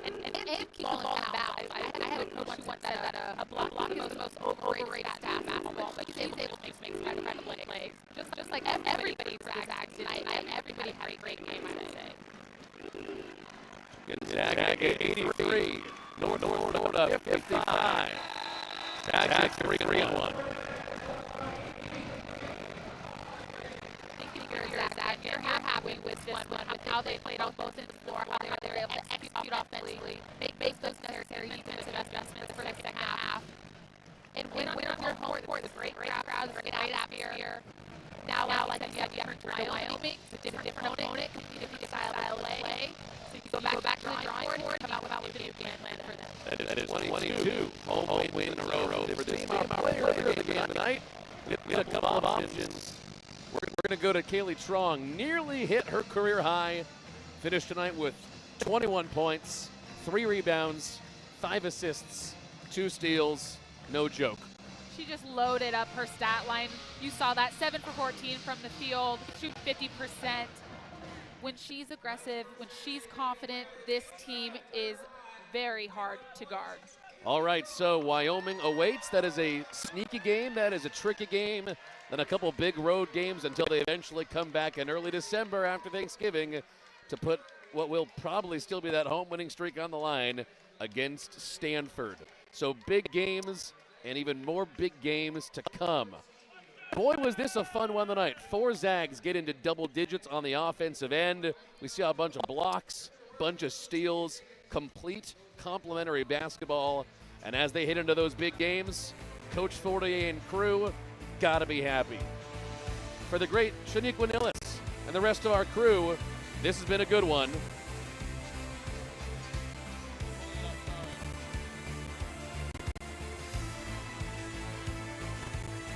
And keep the ball in bounds. I had a coach who once said that a block is the most overrated stat basketball, but he's able to make kind of plays. Just like everybody for Zags tonight, everybody had a great game, I would say. Gonzaga 83, North Florida 55. Zags 3-1. You're happy with this one, with how they played on both ends of the floor, how they were able to execute offensively, make those necessary defensive adjustments for the second half, and win on your home court with great crowds, great atmosphere. Now, like I said, you have to Wyoming, it's a different opponent, completely style of play. So you go back to the drawing board, come out with a game plan for them. That is 22 home wins in a row for this team. Our player of the game tonight, we had a couple of options. We're going to go to Kaylee Strong. Nearly hit her career high. Finished tonight with 21 points, 3 rebounds, 5 assists, 2 steals. No joke. She just loaded up her stat line. You saw that 7 for 14 from the field, shoot 50%. When she's aggressive, when she's confident, this team is very hard to guard. All right, so Wyoming awaits. That is a sneaky game. That is a tricky game. Then a couple big road games until they eventually come back in early December after Thanksgiving to put what will probably still be that home winning streak on the line against Stanford. So big games and even more big games to come. Boy, was this a fun one tonight. 4 Zags get into double digits on the offensive end. We see a bunch of blocks, bunch of steals, complete complimentary basketball. And as they hit into those big games, Coach Fortier and crew gotta be happy. For the great Shaniqua Nillis and the rest of our crew, this has been a good one.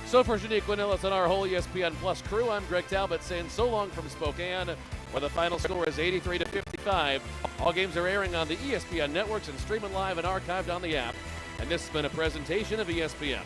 So for Shaniqua Nillis and our whole ESPN Plus crew, I'm Greg Talbot saying so long from Spokane, where the final score is 83-55. All games are airing on the ESPN networks and streaming live and archived on the app. And this has been a presentation of ESPN.